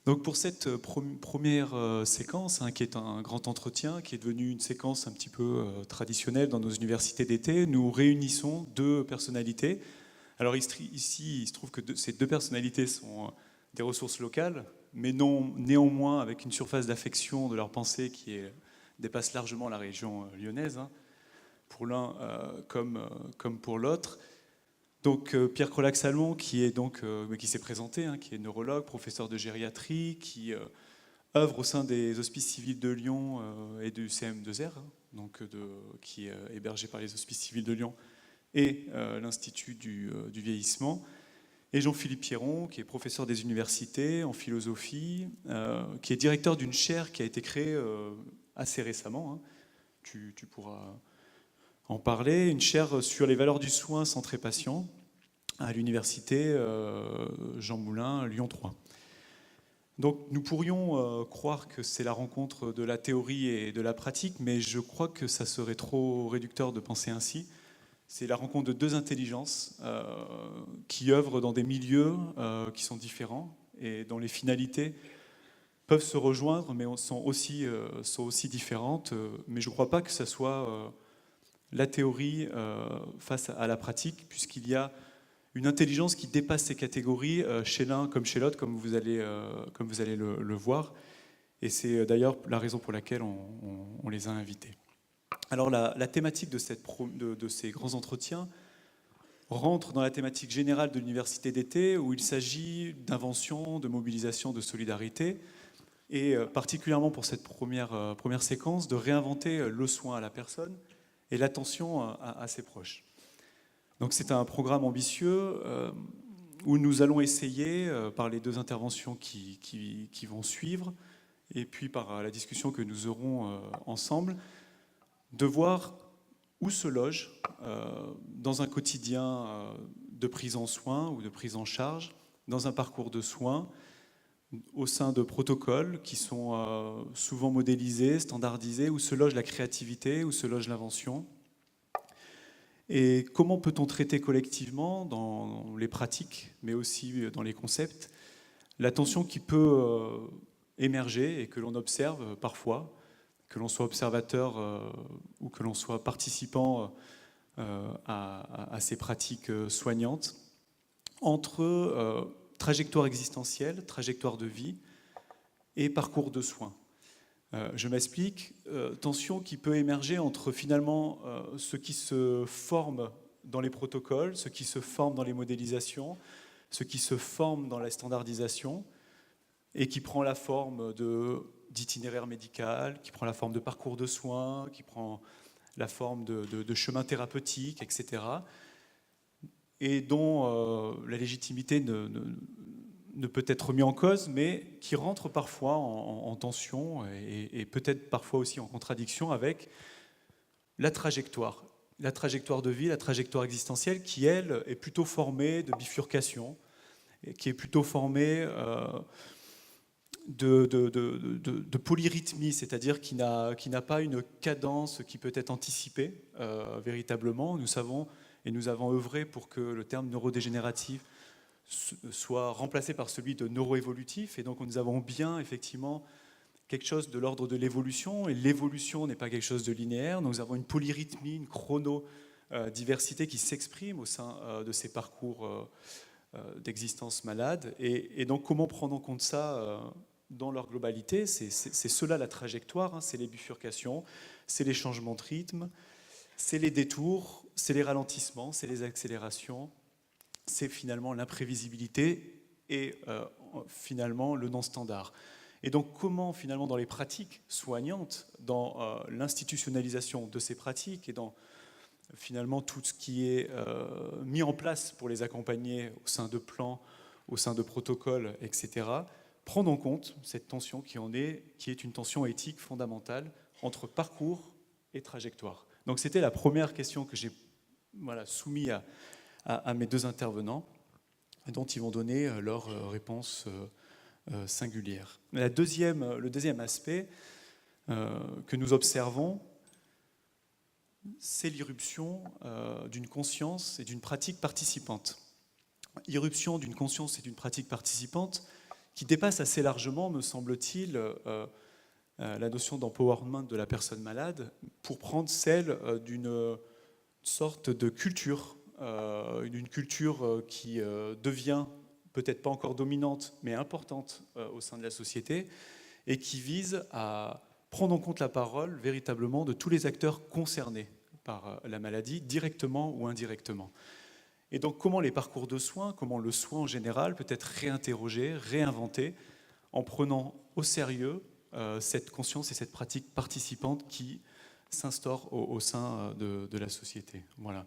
Donc pour cette première séquence, qui est un grand entretien, qui est devenue une séquence un petit peu traditionnelle dans nos universités d'été, nous réunissons deux personnalités. Alors ici, il se trouve que ces deux personnalités sont des ressources locales, mais néanmoins avec une surface d'affection de leur pensée dépasse largement la région lyonnaise, hein, pour l'un comme pour l'autre. Donc Pierre Crolac-Salmon, qui s'est présenté, hein, qui est neurologue, professeur de gériatrie, qui œuvre au sein des Hospices civils de Lyon et du CM2R, hein, qui est hébergé par les Hospices civils de Lyon et l'Institut du vieillissement. Et Jean-Philippe Pierron, qui est professeur des universités en philosophie, qui est directeur d'une chaire qui a été créée assez récemment. Hein. Tu pourras en parler, une chaire sur les valeurs du soin centré patient à l'université Jean Moulin, Lyon 3. Donc nous pourrions croire que c'est la rencontre de la théorie et de la pratique, mais je crois que ça serait trop réducteur de penser ainsi. C'est la rencontre de deux intelligences qui œuvrent dans des milieux qui sont différents et dont les finalités peuvent se rejoindre, mais sont aussi différentes. Mais je ne crois pas que ça soit la théorie face à la pratique, puisqu'il y a une intelligence qui dépasse ces catégories chez l'un comme chez l'autre, comme vous allez le voir. Et c'est d'ailleurs la raison pour laquelle on les a invités. Alors la thématique de ces grands entretiens rentre dans la thématique générale de l'université d'été, où il s'agit d'invention, de mobilisation, de solidarité, et particulièrement pour cette première séquence, de réinventer le soin à la personne et l'attention à ses proches. Donc c'est un programme ambitieux où nous allons essayer, par les deux interventions qui vont suivre, et puis par la discussion que nous aurons ensemble, de voir où se loge, dans un quotidien de prise en soin ou de prise en charge, dans un parcours de soins, au sein de protocoles qui sont souvent modélisés, standardisés, où se loge la créativité, où se loge l'invention. Et comment peut-on traiter collectivement, dans les pratiques, mais aussi dans les concepts, la tension qui peut émerger et que l'on observe parfois, que l'on soit observateur ou que l'on soit participant à ces pratiques soignantes, entre trajectoire existentielle, trajectoire de vie et parcours de soins. Je m'explique, tension qui peut émerger entre finalement ce qui se forme dans les protocoles, ce qui se forme dans les modélisations, ce qui se forme dans la standardisation et qui prend la forme d'itinéraire médical, qui prend la forme de parcours de soins, qui prend la forme de chemin thérapeutique, etc. Et dont la légitimité ne peut être mise en cause, mais qui rentre parfois en tension et peut-être parfois aussi en contradiction avec la trajectoire de vie, la trajectoire existentielle, qui, elle, est plutôt formée de bifurcation, et qui est plutôt formée de polyrythmie, c'est-à-dire qui n'a pas une cadence qui peut être anticipée véritablement. Nous savons et nous avons œuvré pour que le terme neurodégénératif soit remplacé par celui de neuroévolutif, et donc nous avons bien effectivement quelque chose de l'ordre de l'évolution, et l'évolution n'est pas quelque chose de linéaire. Nous avons une polyrythmie, une chronodiversité qui s'exprime au sein de ces parcours d'existence malade, et donc comment prendre en compte ça dans leur globalité? C'est cela la trajectoire, hein, c'est les bifurcations, c'est les changements de rythme, c'est les détours, c'est les ralentissements, c'est les accélérations, c'est finalement l'imprévisibilité et finalement le non-standard. Et donc comment finalement dans les pratiques soignantes, dans l'institutionnalisation de ces pratiques et dans finalement tout ce qui est mis en place pour les accompagner au sein de plans, au sein de protocoles, etc., prendre en compte cette tension qui est une tension éthique fondamentale entre parcours et trajectoire. Donc c'était la première question que j'ai soumise à mes deux intervenants, dont ils vont donner leur réponse singulière. Le deuxième aspect que nous observons, c'est l'irruption d'une conscience et d'une pratique participante. Irruption d'une conscience et d'une pratique participante qui dépasse assez largement, me semble-t-il, la notion d'empowerment de la personne malade pour prendre celle d'une sorte de culture, d'une culture qui devient peut-être pas encore dominante, mais importante au sein de la société, et qui vise à prendre en compte la parole véritablement de tous les acteurs concernés par la maladie, directement ou indirectement. Et donc comment les parcours de soins, comment le soin en général peut être réinterrogé, réinventé, en prenant au sérieux cette conscience et cette pratique participante qui s'instaure au sein de la société. Voilà.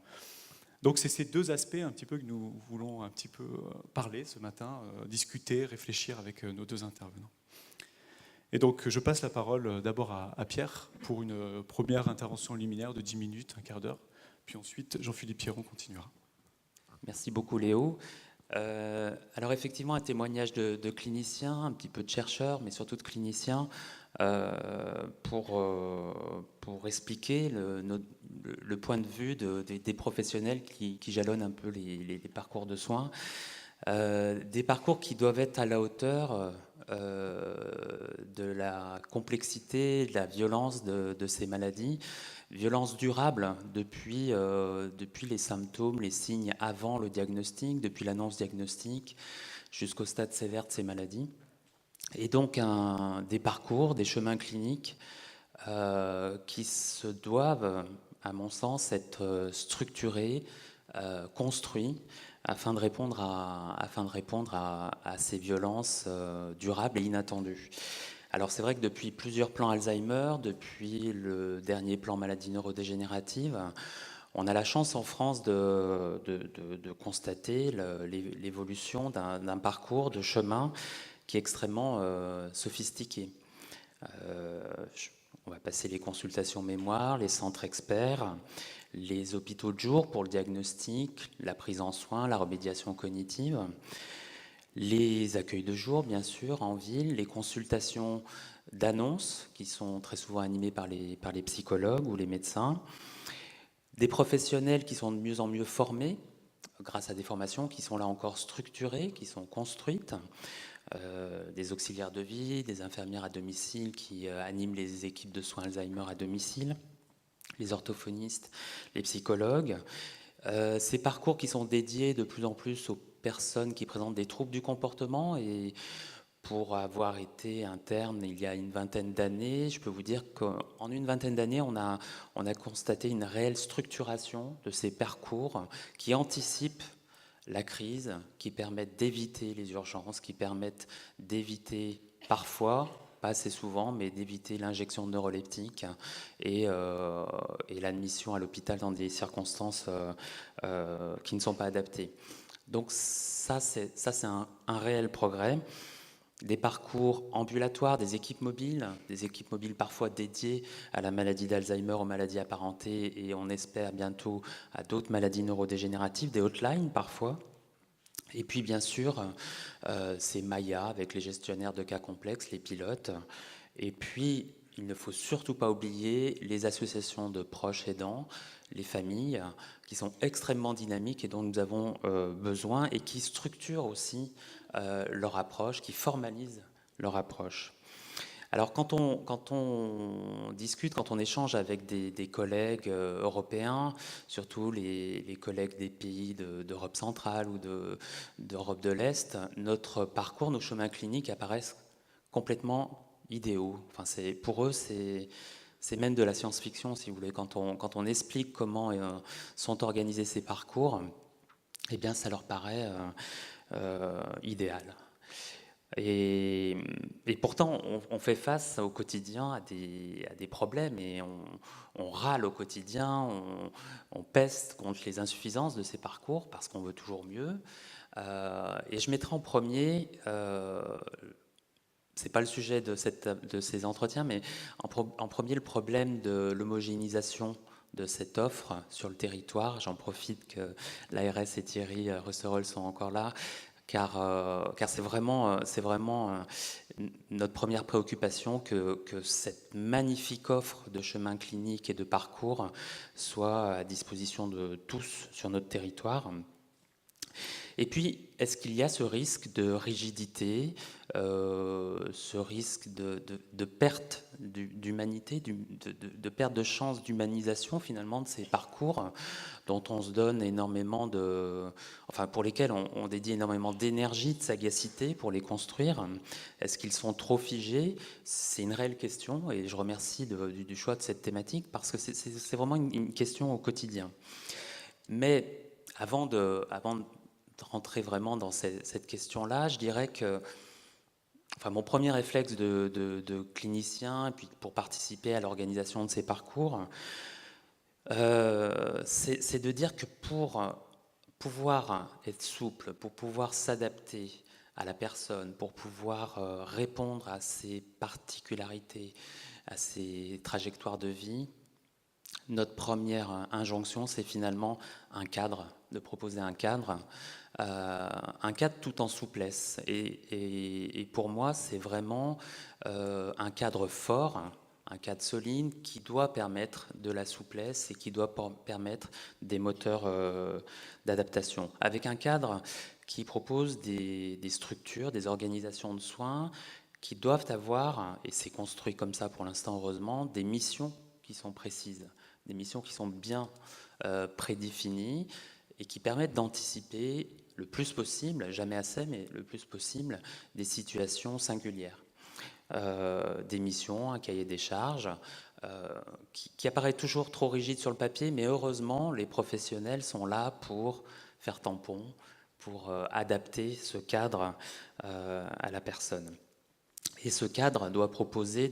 Donc c'est ces deux aspects un petit peu que nous voulons un petit peu parler ce matin, discuter, réfléchir avec nos deux intervenants. Et donc je passe la parole d'abord à Pierre pour une première intervention liminaire de 10 minutes, un quart d'heure, puis ensuite Jean-Philippe Pierron continuera. Merci beaucoup Léo. Alors effectivement, un témoignage de cliniciens, un petit peu de chercheurs, mais surtout de cliniciens, pour expliquer le point de vue des professionnels qui jalonnent un peu les parcours de soins. Des parcours qui doivent être à la hauteur de la complexité, de la violence de ces maladies. Violence durable depuis les symptômes, les signes avant le diagnostic, depuis l'annonce diagnostique jusqu'au stade sévère de ces maladies. Et donc des parcours, des chemins cliniques qui se doivent, à mon sens, être structurés, construits, afin de répondre à ces violences durables et inattendues. Alors c'est vrai que depuis plusieurs plans Alzheimer, depuis le dernier plan maladie neurodégénérative, on a la chance en France de constater l'évolution d'un parcours de chemin qui est extrêmement sophistiqué. On va passer les consultations mémoire, les centres experts, les hôpitaux de jour pour le diagnostic, la prise en soins, la remédiation cognitive, les accueils de jour, bien sûr, en ville, les consultations d'annonces qui sont très souvent animées par les psychologues ou les médecins, des professionnels qui sont de mieux en mieux formés grâce à des formations qui sont là encore structurées, qui sont construites, des auxiliaires de vie, des infirmières à domicile qui animent les équipes de soins Alzheimer à domicile, les orthophonistes, les psychologues. Ces parcours qui sont dédiés de plus en plus aux personnes qui présentent des troubles du comportement, et pour avoir été interne il y a une vingtaine d'années, je peux vous dire qu'en une vingtaine d'années, on a constaté une réelle structuration de ces parcours qui anticipent la crise, qui permettent d'éviter les urgences, qui permettent d'éviter parfois, pas assez souvent, mais d'éviter l'injection de neuroleptiques et l'admission à l'hôpital dans des circonstances qui ne sont pas adaptées. Donc ça, c'est un réel progrès. Des parcours ambulatoires, des équipes mobiles parfois dédiées à la maladie d'Alzheimer, aux maladies apparentées, et on espère bientôt à d'autres maladies neurodégénératives, des hotlines parfois. Et puis bien sûr, c'est Maya avec les gestionnaires de cas complexes, les pilotes. Et puis, il ne faut surtout pas oublier les associations de proches aidants, les familles, qui sont extrêmement dynamiques et dont nous avons besoin, et qui structurent aussi leur approche, qui formalisent leur approche. Alors quand on discute, quand on échange avec des collègues européens, surtout les collègues des pays d'Europe centrale ou d'Europe de l'Est, notre parcours, nos chemins cliniques apparaissent complètement idéaux. Enfin, pour eux, c'est même de la science-fiction, si vous voulez. Quand on explique comment sont organisés ces parcours, eh bien, ça leur paraît idéal. Et pourtant, on fait face au quotidien à des problèmes, et on râle au quotidien, on peste contre les insuffisances de ces parcours parce qu'on veut toujours mieux. Et je mettrai en premier, c'est pas le sujet de ces entretiens, mais en premier le problème de l'homogénéisation de cette offre sur le territoire. J'en profite que l'ARS et Thierry Russerol sont encore là, car c'est vraiment notre première préoccupation que cette magnifique offre de chemins cliniques et de parcours soit à disposition de tous sur notre territoire. Et puis, est-ce qu'il y a ce risque de rigidité, ce risque de perte d'humanité, de perte de chance d'humanisation finalement de ces parcours dont on se donne énormément enfin pour lesquels on dédie énormément d'énergie, de sagacité pour les construire. Est-ce qu'ils sont trop figés? C'est une réelle question et je remercie du choix de cette thématique parce que c'est vraiment une question au quotidien. Mais avant de rentrer vraiment dans cette question-là, je dirais que mon premier réflexe de clinicien, et puis pour participer à l'organisation de ces parcours, c'est de dire que pour pouvoir être souple, pour pouvoir s'adapter à la personne, pour pouvoir répondre à ses particularités, à ses trajectoires de vie, notre première injonction, c'est finalement un cadre, de proposer un cadre tout en souplesse. Et pour moi, c'est vraiment un cadre fort, un cadre solide qui doit permettre de la souplesse et qui doit permettre des moteurs d'adaptation. Avec un cadre qui propose des structures, des organisations de soins qui doivent avoir, et c'est construit comme ça pour l'instant heureusement, des missions qui sont précises, des missions qui sont bien prédéfinies et qui permettent d'anticiper le plus possible, jamais assez, mais le plus possible, des situations singulières. Des missions, un cahier des charges, qui apparaît toujours trop rigide sur le papier, mais heureusement, les professionnels sont là pour faire tampon, pour adapter ce cadre à la personne. Et ce cadre doit proposer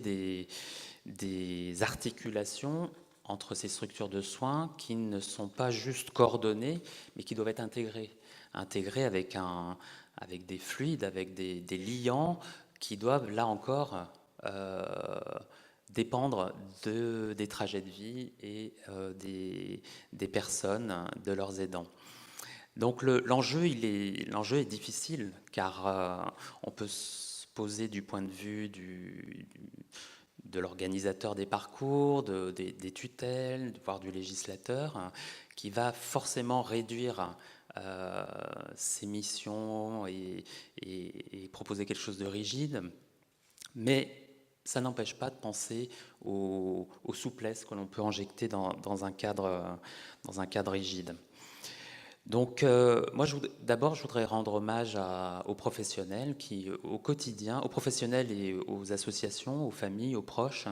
des articulations entre ces structures de soins qui ne sont pas juste coordonnées, mais qui doivent être intégrées avec des fluides, avec des liants qui doivent, là encore, dépendre des trajets de vie et des personnes, de leurs aidants. Donc l'enjeu est difficile, car on peut se poser du point de vue de l'organisateur des parcours, des tutelles, voire du législateur, qui va forcément réduire ses missions et proposer quelque chose de rigide. Mais ça n'empêche pas de penser aux souplesses que l'on peut injecter dans un cadre rigide. Donc, moi, d'abord, je voudrais rendre hommage aux professionnels qui, au quotidien, aux professionnels et aux associations, aux familles, aux proches,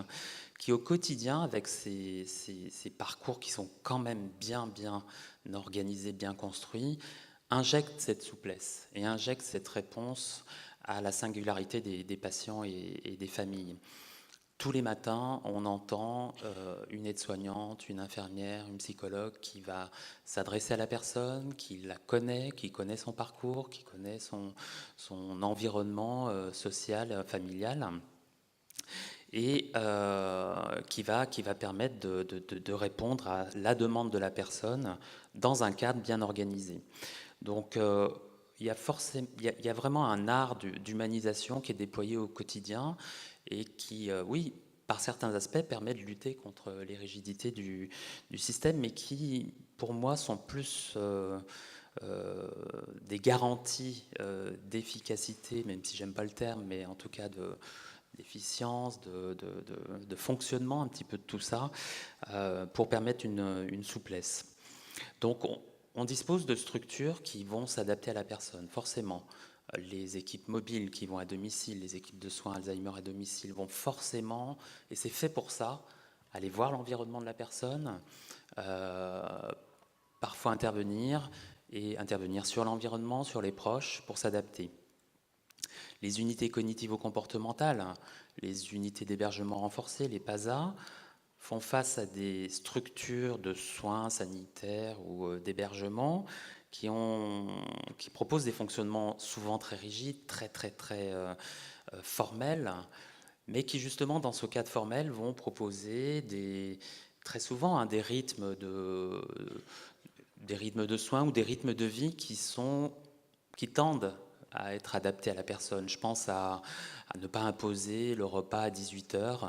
qui, au quotidien, avec ces parcours qui sont quand même bien organisés, bien construits, injectent cette souplesse et injectent cette réponse à la singularité des patients et des familles. Tous les matins, on entend une aide-soignante, une infirmière, une psychologue qui va s'adresser à la personne, qui la connaît, qui connaît son parcours, qui connaît son environnement social, familial, et qui va permettre de répondre à la demande de la personne dans un cadre bien organisé. Donc, il y a vraiment un art d'humanisation qui est déployé au quotidien et qui, oui, par certains aspects, permet de lutter contre les rigidités du système, mais qui, pour moi, sont plus des garanties d'efficacité, même si j'aime pas le terme, mais en tout cas d'efficience, de fonctionnement un petit peu de tout ça, pour permettre une souplesse. Donc, on dispose de structures qui vont s'adapter à la personne, forcément. Les équipes mobiles qui vont à domicile, les équipes de soins Alzheimer à domicile vont forcément, et c'est fait pour ça, aller voir l'environnement de la personne, parfois intervenir sur l'environnement, sur les proches, pour s'adapter. Les unités cognitivo-comportementales, les unités d'hébergement renforcé, les PASA, font face à des structures de soins sanitaires ou d'hébergement qui proposent des fonctionnements souvent très rigides, très formels, mais qui justement dans ce cadre formel vont proposer très souvent des rythmes de soins ou des rythmes de vie qui tendent à être adaptés à la personne. Je pense à ne pas imposer le repas à 18h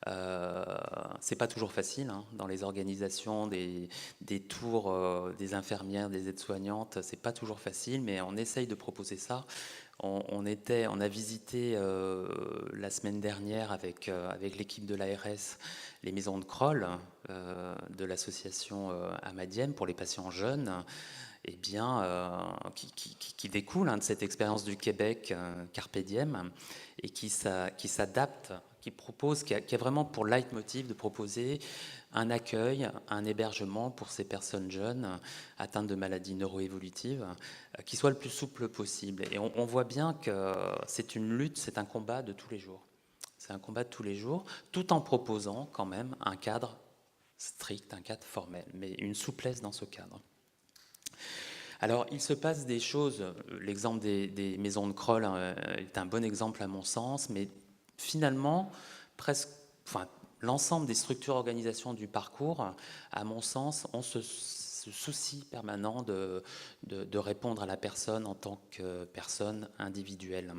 C'est pas toujours facile hein, dans les organisations des tours des infirmières, des aides-soignantes. C'est pas toujours facile, mais on essaye de proposer ça. On a visité la semaine dernière avec l'équipe de l'ARS les maisons de Kroll de l'association Amadiem pour les patients jeunes, eh bien, qui découle hein, de cette expérience du Québec Carpe Diem et qui s'adapte, qui a vraiment pour leitmotiv de proposer un accueil, un hébergement pour ces personnes jeunes atteintes de maladies neuroévolutives qui soit le plus souple possible. Et on voit bien que c'est une lutte, c'est un combat de tous les jours. C'est un combat de tous les jours, tout en proposant quand même un cadre strict, un cadre formel, mais une souplesse dans ce cadre. Alors, il se passe des choses, l'exemple des maisons de Kroll est un bon exemple à mon sens, mais finalement, l'ensemble des structures d'organisation du parcours, à mon sens, ont ce souci permanent de répondre à la personne en tant que personne individuelle.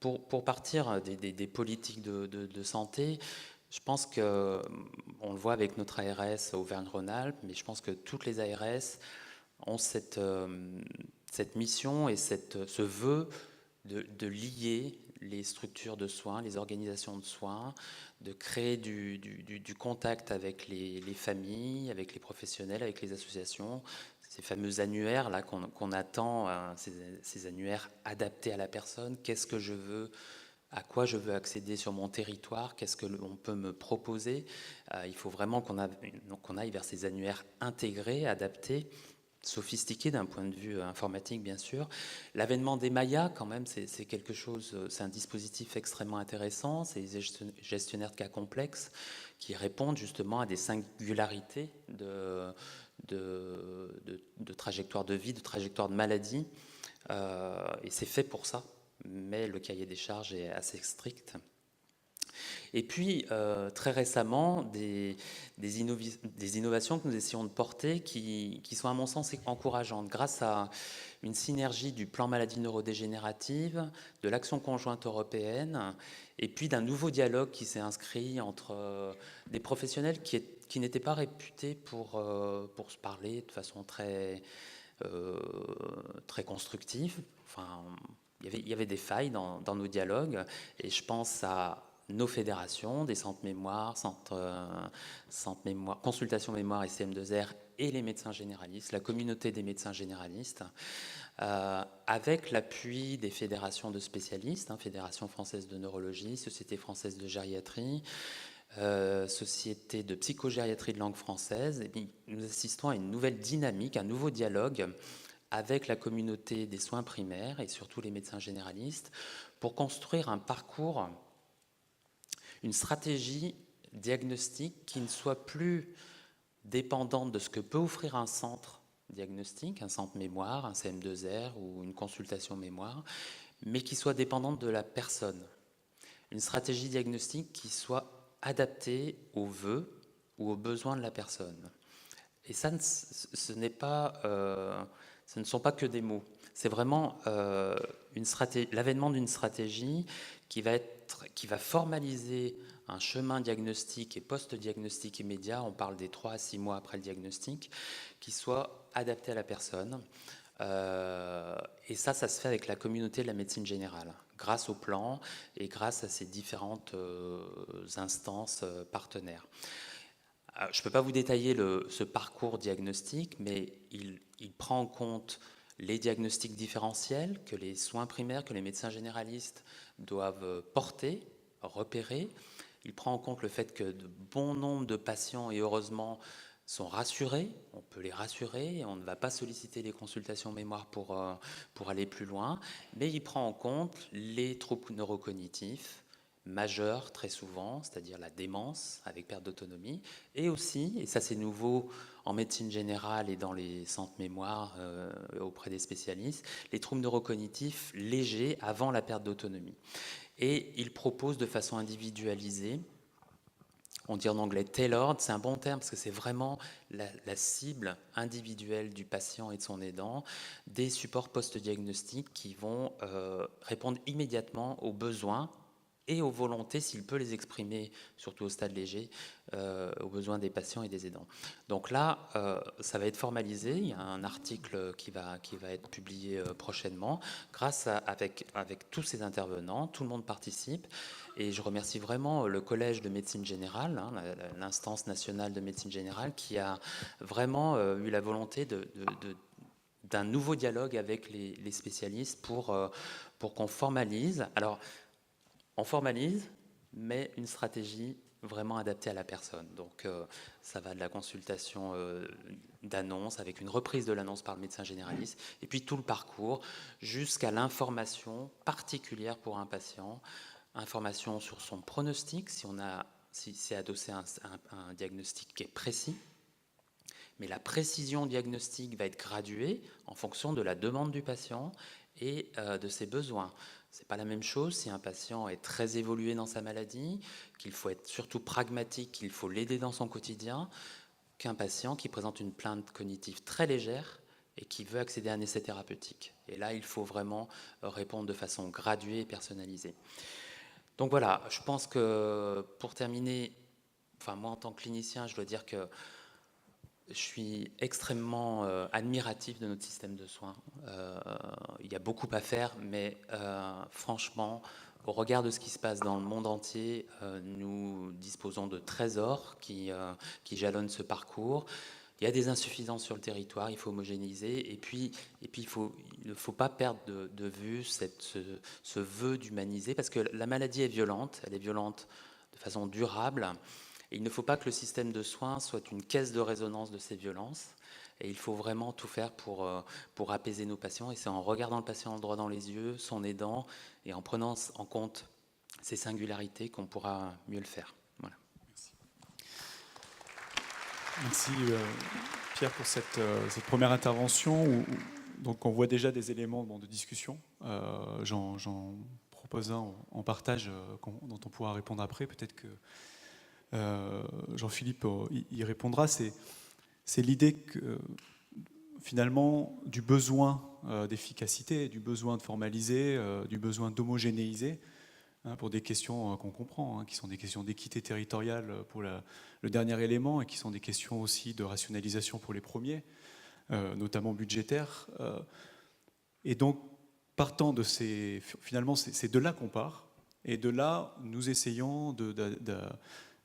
Pour partir des politiques de santé, je pense que, on le voit avec notre ARS Auvergne-Rhône-Alpes, mais je pense que toutes les ARS ont cette mission et ce vœu de lier les structures de soins, les organisations de soins, de créer du contact avec les familles, avec les professionnels, avec les associations, ces fameux annuaires là qu'on attend, ces annuaires adaptés à la personne. Qu'est-ce que je veux, à quoi je veux accéder sur mon territoire, qu'est-ce que l'on peut me proposer. Il faut vraiment qu'on aille vers ces annuaires intégrés, adaptés, sophistiqués d'un point de vue informatique bien sûr. L'avènement des Mayas quand même c'est quelque chose, c'est un dispositif extrêmement intéressant, c'est les gestionnaires de cas complexes qui répondent justement à des singularités de trajectoire de vie, de trajectoire de maladie, et c'est fait pour ça, mais le cahier des charges est assez strict. Et puis, très récemment, des innovations que nous essayons de porter qui sont, à mon sens, encourageantes. Grâce à une synergie du plan maladie neurodégénérative, de l'action conjointe européenne, et puis d'un nouveau dialogue qui s'est inscrit entre des professionnels qui n'étaient pas réputés pour se parler de façon très constructive. Enfin, il y avait des failles dans nos dialogues, et je pense à nos fédérations, des centres mémoire, consultation mémoire et CM2R, et les médecins généralistes, la communauté des médecins généralistes, avec l'appui des fédérations de spécialistes, Fédération française de neurologie, Société française de gériatrie, Société de psychogériatrie de langue française. Et puis, nous assistons à une nouvelle dynamique, un nouveau dialogue avec la communauté des soins primaires et surtout les médecins généralistes pour construire un parcours, une stratégie diagnostique qui ne soit plus dépendante de ce que peut offrir un centre diagnostique, un centre mémoire, un CM2R ou une consultation mémoire, mais qui soit dépendante de la personne. Une stratégie diagnostique qui soit adaptée aux vœux ou aux besoins de la personne. Et ça, ce ne sont pas que des mots. C'est vraiment l'avènement d'une stratégie qui va formaliser un chemin diagnostique et post-diagnostic immédiat, on parle des 3 à 6 mois après le diagnostic, qui soit adapté à la personne. Et ça se fait avec la communauté de la médecine générale, grâce au plan et grâce à ces différentes instances partenaires. Je ne peux pas vous détailler ce parcours diagnostique, mais il prend en compte les diagnostics différentiels que les soins primaires, que les médecins généralistes doivent porter, repérer. Il prend en compte le fait que de bon nombre de patients, et heureusement, sont rassurés. On peut les rassurer, on ne va pas solliciter les consultations mémoire pour aller plus loin, mais il prend en compte les troubles neurocognitifs majeurs très souvent, c'est-à-dire la démence avec perte d'autonomie, et aussi, et ça c'est nouveau en médecine générale et dans les centres mémoire auprès des spécialistes, les troubles neurocognitifs légers avant la perte d'autonomie. Et il propose de façon individualisée, on dit en anglais tailored, c'est un bon terme parce que c'est vraiment la cible individuelle du patient et de son aidant, des supports post-diagnostiques qui vont répondre immédiatement aux besoins et aux volontés, s'il peut les exprimer, surtout au stade léger, aux besoins des patients et des aidants. Donc là, ça va être formalisé. Il y a un article qui va être publié prochainement, avec tous ces intervenants. Tout le monde participe. Et je remercie vraiment le Collège de médecine générale, hein, l'instance nationale de médecine générale, qui a vraiment eu la volonté d'un nouveau dialogue avec les spécialistes pour qu'on formalise. Alors, on formalise, mais une stratégie vraiment adaptée à la personne. Donc, ça va de la consultation d'annonce, avec une reprise de l'annonce par le médecin généraliste, et puis tout le parcours, jusqu'à l'information particulière pour un patient, information sur son pronostic, si c'est adossé à un diagnostic qui est précis. Mais la précision diagnostique va être graduée en fonction de la demande du patient et de ses besoins. Ce n'est pas la même chose si un patient est très évolué dans sa maladie, qu'il faut être surtout pragmatique, qu'il faut l'aider dans son quotidien, qu'un patient qui présente une plainte cognitive très légère et qui veut accéder à un essai thérapeutique. Et là, il faut vraiment répondre de façon graduée et personnalisée. Donc voilà, je pense que pour terminer, enfin moi en tant que clinicien, je dois dire que je suis extrêmement admiratif de notre système de soins. Il y a beaucoup à faire, mais franchement, au regard de ce qui se passe dans le monde entier, nous disposons de trésors qui jalonnent ce parcours. Il y a des insuffisances sur le territoire, il faut homogénéiser, et puis il ne faut pas perdre de vue ce vœu d'humaniser, parce que la maladie est violente, elle est violente de façon durable. Et il ne faut pas que le système de soins soit une caisse de résonance de ces violences. Et il faut vraiment tout faire pour apaiser nos patients. Et c'est en regardant le patient droit dans les yeux, son aidant, et en prenant en compte ses singularités qu'on pourra mieux le faire. Voilà. Merci Pierre pour cette première intervention où donc on voit déjà des éléments de discussion. J'en propose un en partage dont on pourra répondre après. Peut-être que Jean-Philippe y répondra. C'est l'idée que finalement du besoin d'efficacité, du besoin de formaliser, du besoin d'homogénéiser, pour des questions qu'on comprend, qui sont des questions d'équité territoriale pour le dernier élément, et qui sont des questions aussi de rationalisation pour les premiers, notamment budgétaires. Et donc, partant de finalement, c'est de là qu'on part, et de là, nous essayons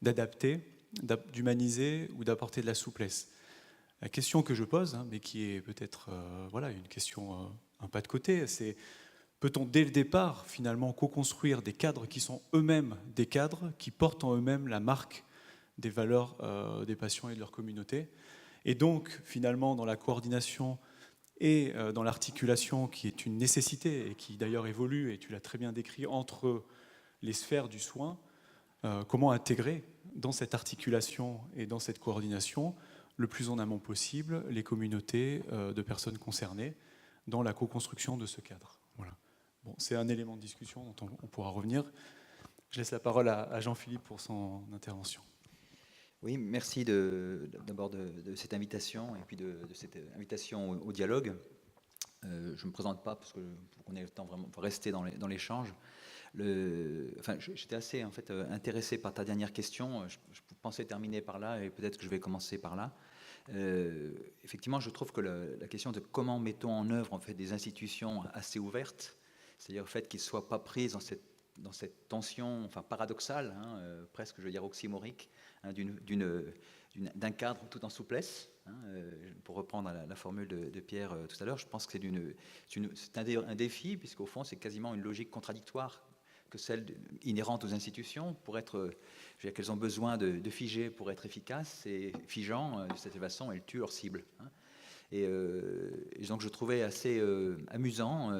d'adapter, d'humaniser ou d'apporter de la souplesse. La question que je pose, mais qui est peut-être une question un pas de côté, c'est: peut-on dès le départ finalement co-construire des cadres qui sont eux-mêmes des cadres, qui portent en eux-mêmes la marque des valeurs des patients et de leur communauté, et donc finalement dans la coordination et dans l'articulation, qui est une nécessité et qui d'ailleurs évolue, et tu l'as très bien décrit, entre les sphères du soin, comment intégrer dans cette articulation et dans cette coordination le plus en amont possible les communautés de personnes concernées dans la co-construction de ce cadre. Voilà. Bon, c'est un élément de discussion dont on pourra revenir. Je laisse la parole à Jean-Philippe pour son intervention. Oui, merci d'abord de cette invitation et puis de cette invitation au dialogue. Je ne me présente pas parce que pour qu'on ait le temps vraiment pour rester dans l'échange. J'étais assez en fait intéressé par ta dernière question. Je pensais terminer par là et peut-être que je vais commencer par là. Effectivement, je trouve que la question de comment mettons en œuvre en fait des institutions assez ouvertes, c'est-à-dire le fait qu'ils ne soient pas prises dans cette tension paradoxale, presque je veux dire oxymorique, d'un cadre tout en souplesse, pour reprendre la formule de Pierre tout à l'heure. Je pense que c'est un défi, puisqu'au fond c'est quasiment une logique contradictoire que celle inhérente aux institutions. Pour être, je veux dire qu'elles ont besoin de figer pour être efficaces, et figeant, de cette façon elles tuent leur cible. Et donc je trouvais assez amusant,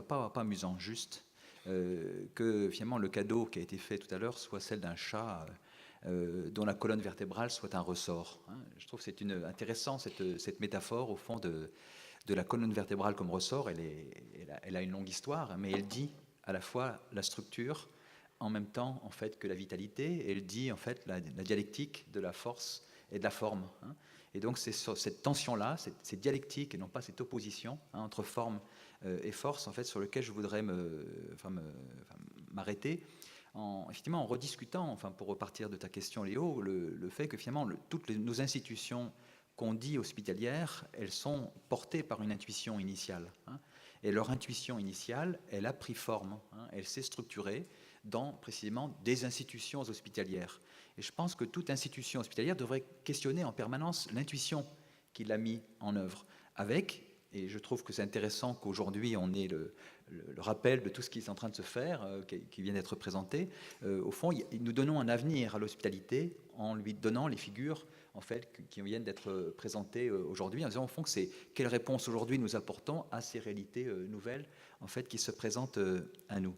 pas amusant, juste, que finalement le cadeau qui a été fait tout à l'heure soit celle d'un chat dont la colonne vertébrale soit un ressort. Je trouve que c'est intéressant cette métaphore au fond de la colonne vertébrale comme ressort. Elle a une longue histoire, mais elle dit à la fois la structure en même temps en fait que la vitalité. Elle dit en fait la dialectique de la force et de la forme. Et donc c'est sur cette tension-là, cette dialectique et non pas cette opposition entre forme et force en fait sur lequel je voudrais m'arrêter effectivement, en rediscutant, enfin, pour repartir de ta question, Léo, le fait que finalement, toutes nos institutions qu'on dit hospitalières, elles sont portées par une intuition initiale. Hein, et leur intuition initiale, elle a pris forme, hein, elle s'est structurée dans précisément des institutions hospitalières. Et je pense que toute institution hospitalière devrait questionner en permanence l'intuition qu'il a mis en œuvre avec, et je trouve que c'est intéressant qu'aujourd'hui on ait le rappel de tout ce qui est en train de se faire, qui vient d'être présenté. Au fond, nous donnons un avenir à l'hospitalité en lui donnant les figures en fait, qui viennent d'être présentées aujourd'hui, en disant au fond que c'est quelle réponse aujourd'hui nous apportons à ces réalités nouvelles en fait, qui se présentent à nous.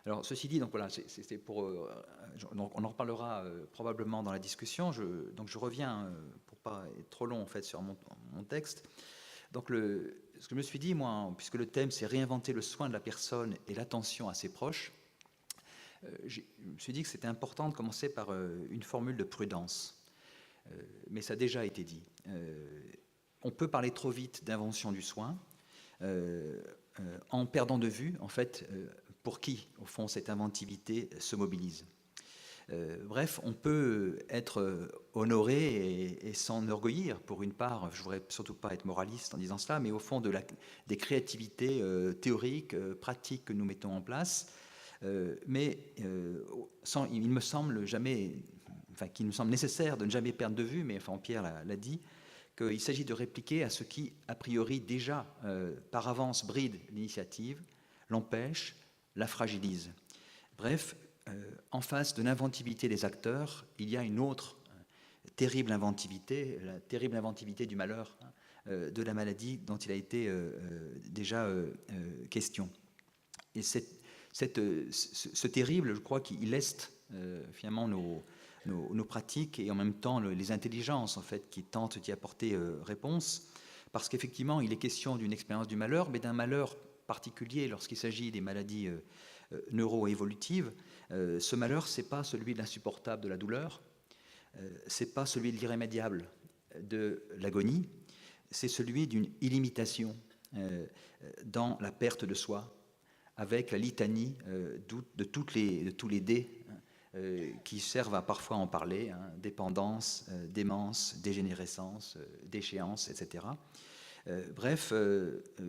Alors, ceci dit, donc voilà, c'est pour, donc on en reparlera probablement dans la discussion. Donc je reviens, pour pas être trop long en fait, sur mon texte. Donc ce que je me suis dit, moi, puisque le thème c'est réinventer le soin de la personne et l'attention à ses proches, je me suis dit que c'était important de commencer par une formule de prudence. Mais ça a déjà été dit. On peut parler trop vite d'invention du soin, en perdant de vue, en fait, pour qui, au fond, cette inventivité se mobilise. Bref, on peut être honoré et s'enorgueillir, pour une part, je ne voudrais surtout pas être moraliste en disant cela, mais au fond des créativités théoriques, pratiques que nous mettons en place, mais il me semble jamais, enfin, qu'il nous semble nécessaire de ne jamais perdre de vue, mais enfin, Pierre l'a dit, qu'il s'agit de répliquer à ce qui, a priori, déjà, par avance, bride l'initiative, l'empêche, la fragilise. Bref, en face de l'inventivité des acteurs, il y a une autre terrible inventivité, la terrible inventivité du malheur, de la maladie dont il a été déjà question. Et ce terrible, je crois qu'il leste finalement nos pratiques et en même temps les intelligences en fait, qui tentent d'y apporter réponse, parce qu'effectivement, il est question d'une expérience du malheur, mais d'un malheur particulier lorsqu'il s'agit des maladies neuro-évolutives. Ce malheur, c'est pas celui de l'insupportable de la douleur, c'est pas celui de l'irrémédiable de l'agonie, c'est celui d'une illimitation dans la perte de soi, avec la litanie de tous les dés qui servent à parfois en parler, hein, dépendance, démence, dégénérescence, déchéance, etc. Bref,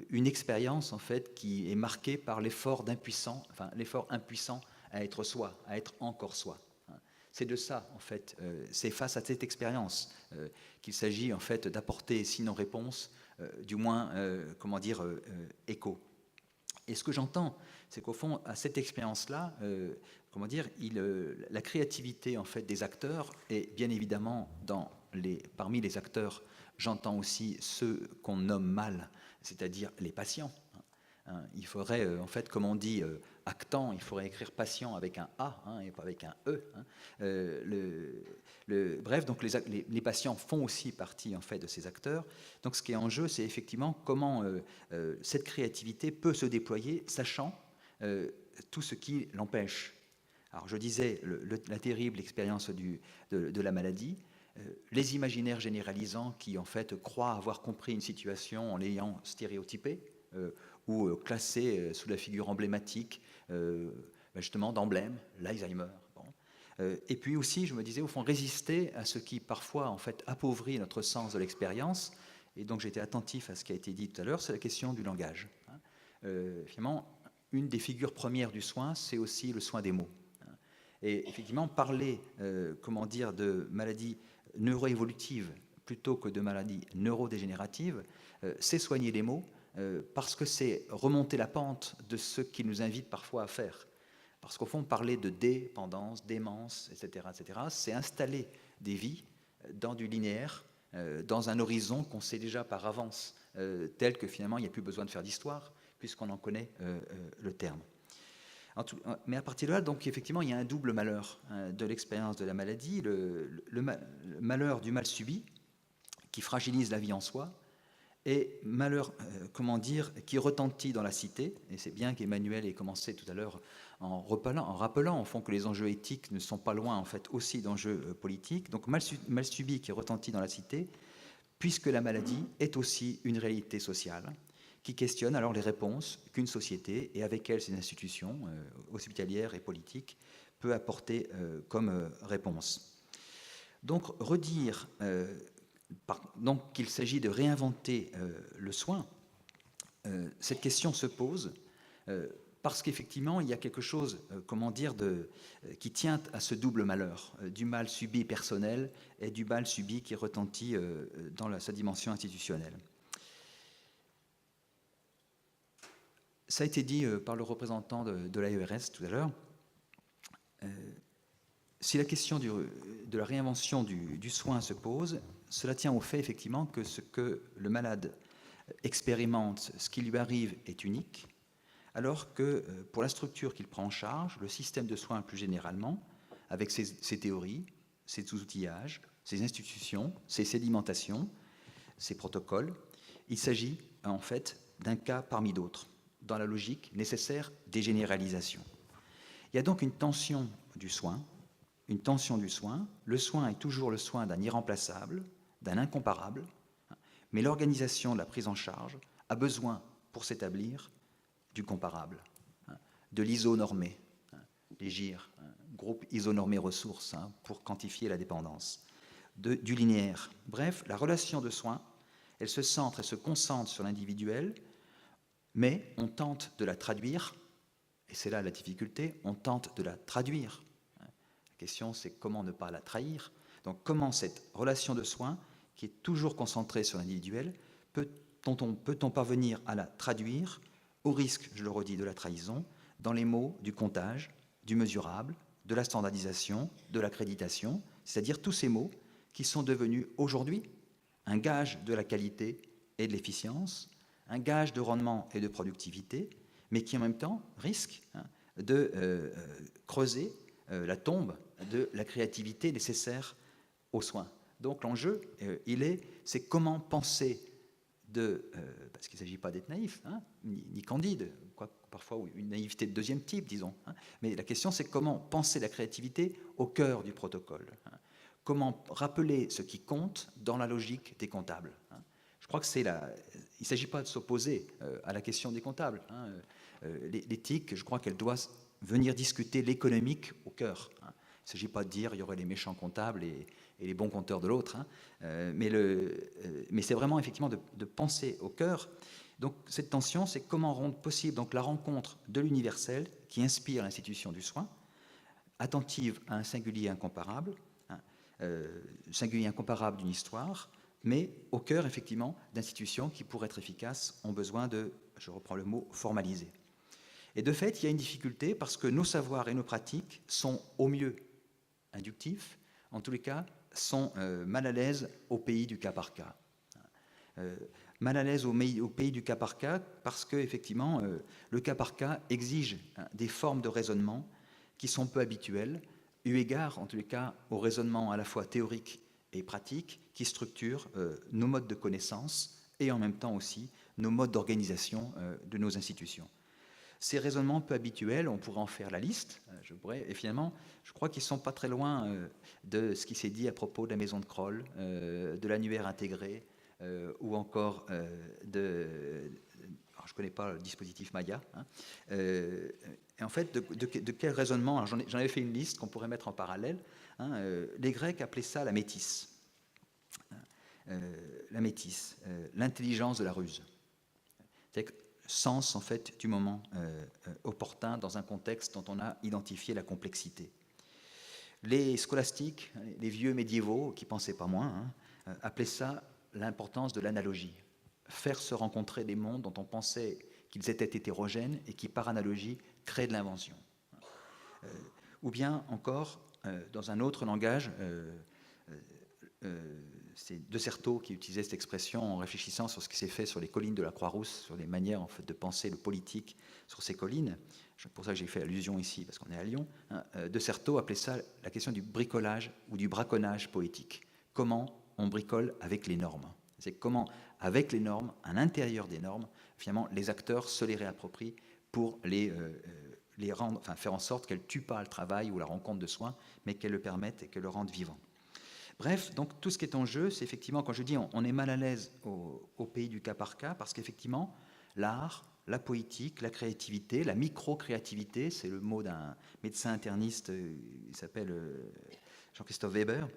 une expérience en fait qui est marquée par l'effort impuissant à être soi, à être encore soi. C'est de ça en fait, c'est face à cette expérience qu'il s'agit en fait d'apporter, sinon réponse, du moins écho. Et ce que j'entends, c'est qu'au fond, à cette expérience-là, la créativité en fait des acteurs, et bien évidemment parmi les acteurs, j'entends aussi ceux qu'on nomme mal, c'est-à-dire les patients. Il faudrait, en fait, comme on dit actant, il faudrait écrire patient avec un A et pas avec un E. Bref, donc les patients font aussi partie en fait de ces acteurs. Donc ce qui est en jeu, c'est effectivement comment cette créativité peut se déployer, sachant tout ce qui l'empêche. Alors je disais la terrible expérience de la maladie, les imaginaires généralisants qui en fait croient avoir compris une situation en l'ayant stéréotypée ou classée sous la figure emblématique justement d'emblème, l'Alzheimer. Et puis aussi, je me disais, au fond, résister à ce qui parfois en fait appauvrit notre sens de l'expérience. Et donc j'étais attentif à ce qui a été dit tout à l'heure, c'est la question du langage. Finalement, une des figures premières du soin, c'est aussi le soin des mots. Et effectivement, parler, de maladies neuroévolutives plutôt que de maladies neurodégénératives, c'est soigner les mots, parce que c'est remonter la pente de ce qui nous invite parfois à faire. Parce qu'au fond, parler de dépendance, démence, etc., c'est installer des vies dans du linéaire, dans un horizon qu'on sait déjà par avance, tel que finalement il n'y a plus besoin de faire d'histoire, puisqu'on en connaît le terme. Mais à partir de là, donc effectivement, il y a un double malheur de l'expérience de la maladie, le malheur du mal subi, qui fragilise la vie en soi, et malheur, qui retentit dans la cité, et c'est bien qu'Emmanuel ait commencé tout à l'heure en rappelant au fond que les enjeux éthiques ne sont pas loin en fait aussi d'enjeux politiques, donc mal subi qui retentit dans la cité, puisque la maladie est aussi une réalité sociale, qui questionnent alors les réponses qu'une société, et avec elle ses institutions hospitalières et politiques, peut apporter comme réponse. Donc redire donc qu'il s'agit de réinventer le soin, cette question se pose parce qu'effectivement il y a quelque chose, qui tient à ce double malheur, du mal subi personnel et du mal subi qui retentit dans sa dimension institutionnelle. Ça a été dit par le représentant de l'AERS tout à l'heure. Si la question de la réinvention du soin se pose, cela tient au fait effectivement que ce que le malade expérimente, ce qui lui arrive est unique, alors que pour la structure qu'il prend en charge, le système de soins plus généralement, avec ses théories, ses outillages, ses institutions, ses sédimentations, ses protocoles, il s'agit en fait d'un cas parmi d'autres, dans la logique nécessaire des généralisations. Il y a donc une tension du soin. Le soin est toujours le soin d'un irremplaçable, d'un incomparable, mais l'organisation de la prise en charge a besoin, pour s'établir, du comparable, de l'isonormé, les GIR, groupe isonormé ressources, pour quantifier la dépendance, du linéaire. Bref, la relation de soin, elle se centre et se concentre sur l'individuel, mais on tente de la traduire, et c'est là la difficulté, on tente de la traduire. La question, c'est comment ne pas la trahir. Donc comment cette relation de soin, qui est toujours concentrée sur l'individuel, peut-on parvenir à la traduire, au risque, je le redis, de la trahison, dans les mots du comptage, du mesurable, de la standardisation, de l'accréditation, c'est-à-dire tous ces mots qui sont devenus aujourd'hui un gage de la qualité et de l'efficience, un gage de rendement et de productivité, mais qui en même temps risquent de creuser la tombe de la créativité nécessaire aux soins. Donc l'enjeu, c'est comment penser parce qu'il ne s'agit pas d'être naïf, ni candide, parfois une naïveté de deuxième type, disons. Mais la question, c'est comment penser la créativité au cœur du protocole. Comment rappeler ce qui compte dans la logique des comptables. Je crois que il ne s'agit pas de s'opposer à la question des comptables. L'éthique, je crois qu'elle doit venir discuter l'économique au cœur. Il ne s'agit pas de dire qu'il y aurait les méchants comptables et les bons compteurs de l'autre, mais c'est vraiment effectivement de penser au cœur. Donc cette tension, c'est comment rendre possible donc la rencontre de l'universel qui inspire l'institution du soin, attentive à un singulier incomparable d'une histoire, mais au cœur effectivement d'institutions qui, pour être efficaces, ont besoin de, je reprends le mot, formaliser. Et de fait, il y a une difficulté parce que nos savoirs et nos pratiques sont au mieux inductifs, en tous les cas, sont mal à l'aise au pays du cas par cas. Mal à l'aise au pays du cas par cas parce que, effectivement, le cas par cas exige des formes de raisonnement qui sont peu habituelles, eu égard, en tous les cas, au raisonnement à la fois théorique et pratique qui structure nos modes de connaissance et en même temps aussi nos modes d'organisation de nos institutions. Ces raisonnements peu habituels, on pourrait en faire la liste, et finalement, je crois qu'ils ne sont pas très loin de ce qui s'est dit à propos de la maison de Kroll, de l'annuaire intégré, ou encore je ne connais pas le dispositif Maya. Et en fait, de quel raisonnement, j'en avais fait une liste qu'on pourrait mettre en parallèle. Les Grecs appelaient ça la métisse. L'intelligence de la ruse. C'est-à-dire sens en fait du moment opportun dans un contexte dont on a identifié la complexité. Les scolastiques, les vieux médiévaux, qui pensaient pas moins, appelaient ça l'importance de l'analogie. Faire se rencontrer des mondes dont on pensait qu'ils étaient hétérogènes et qui, par analogie, créent de l'invention. Ou bien encore, dans un autre langage, c'est De Certeau qui utilisait cette expression en réfléchissant sur ce qui s'est fait sur les collines de la Croix-Rousse, sur les manières en fait, de penser le politique sur ces collines. C'est pour ça que j'ai fait allusion ici, parce qu'on est à Lyon. De Certeau appelait ça la question du bricolage ou du braconnage poétique. Comment on bricole avec les normes. C'est comment, avec les normes, à l'intérieur des normes, finalement, les acteurs se les réapproprient pour les rendre, enfin, faire en sorte qu'elles ne tuent pas le travail ou la rencontre de soins, mais qu'elles le permettent et qu'elles le rendent vivant. Bref, donc tout ce qui est en jeu, c'est effectivement, quand je dis on est mal à l'aise au pays du cas par cas, parce qu'effectivement, l'art, la poétique, la créativité, la micro-créativité, c'est le mot d'un médecin interniste, il s'appelle Jean-Christophe Weber.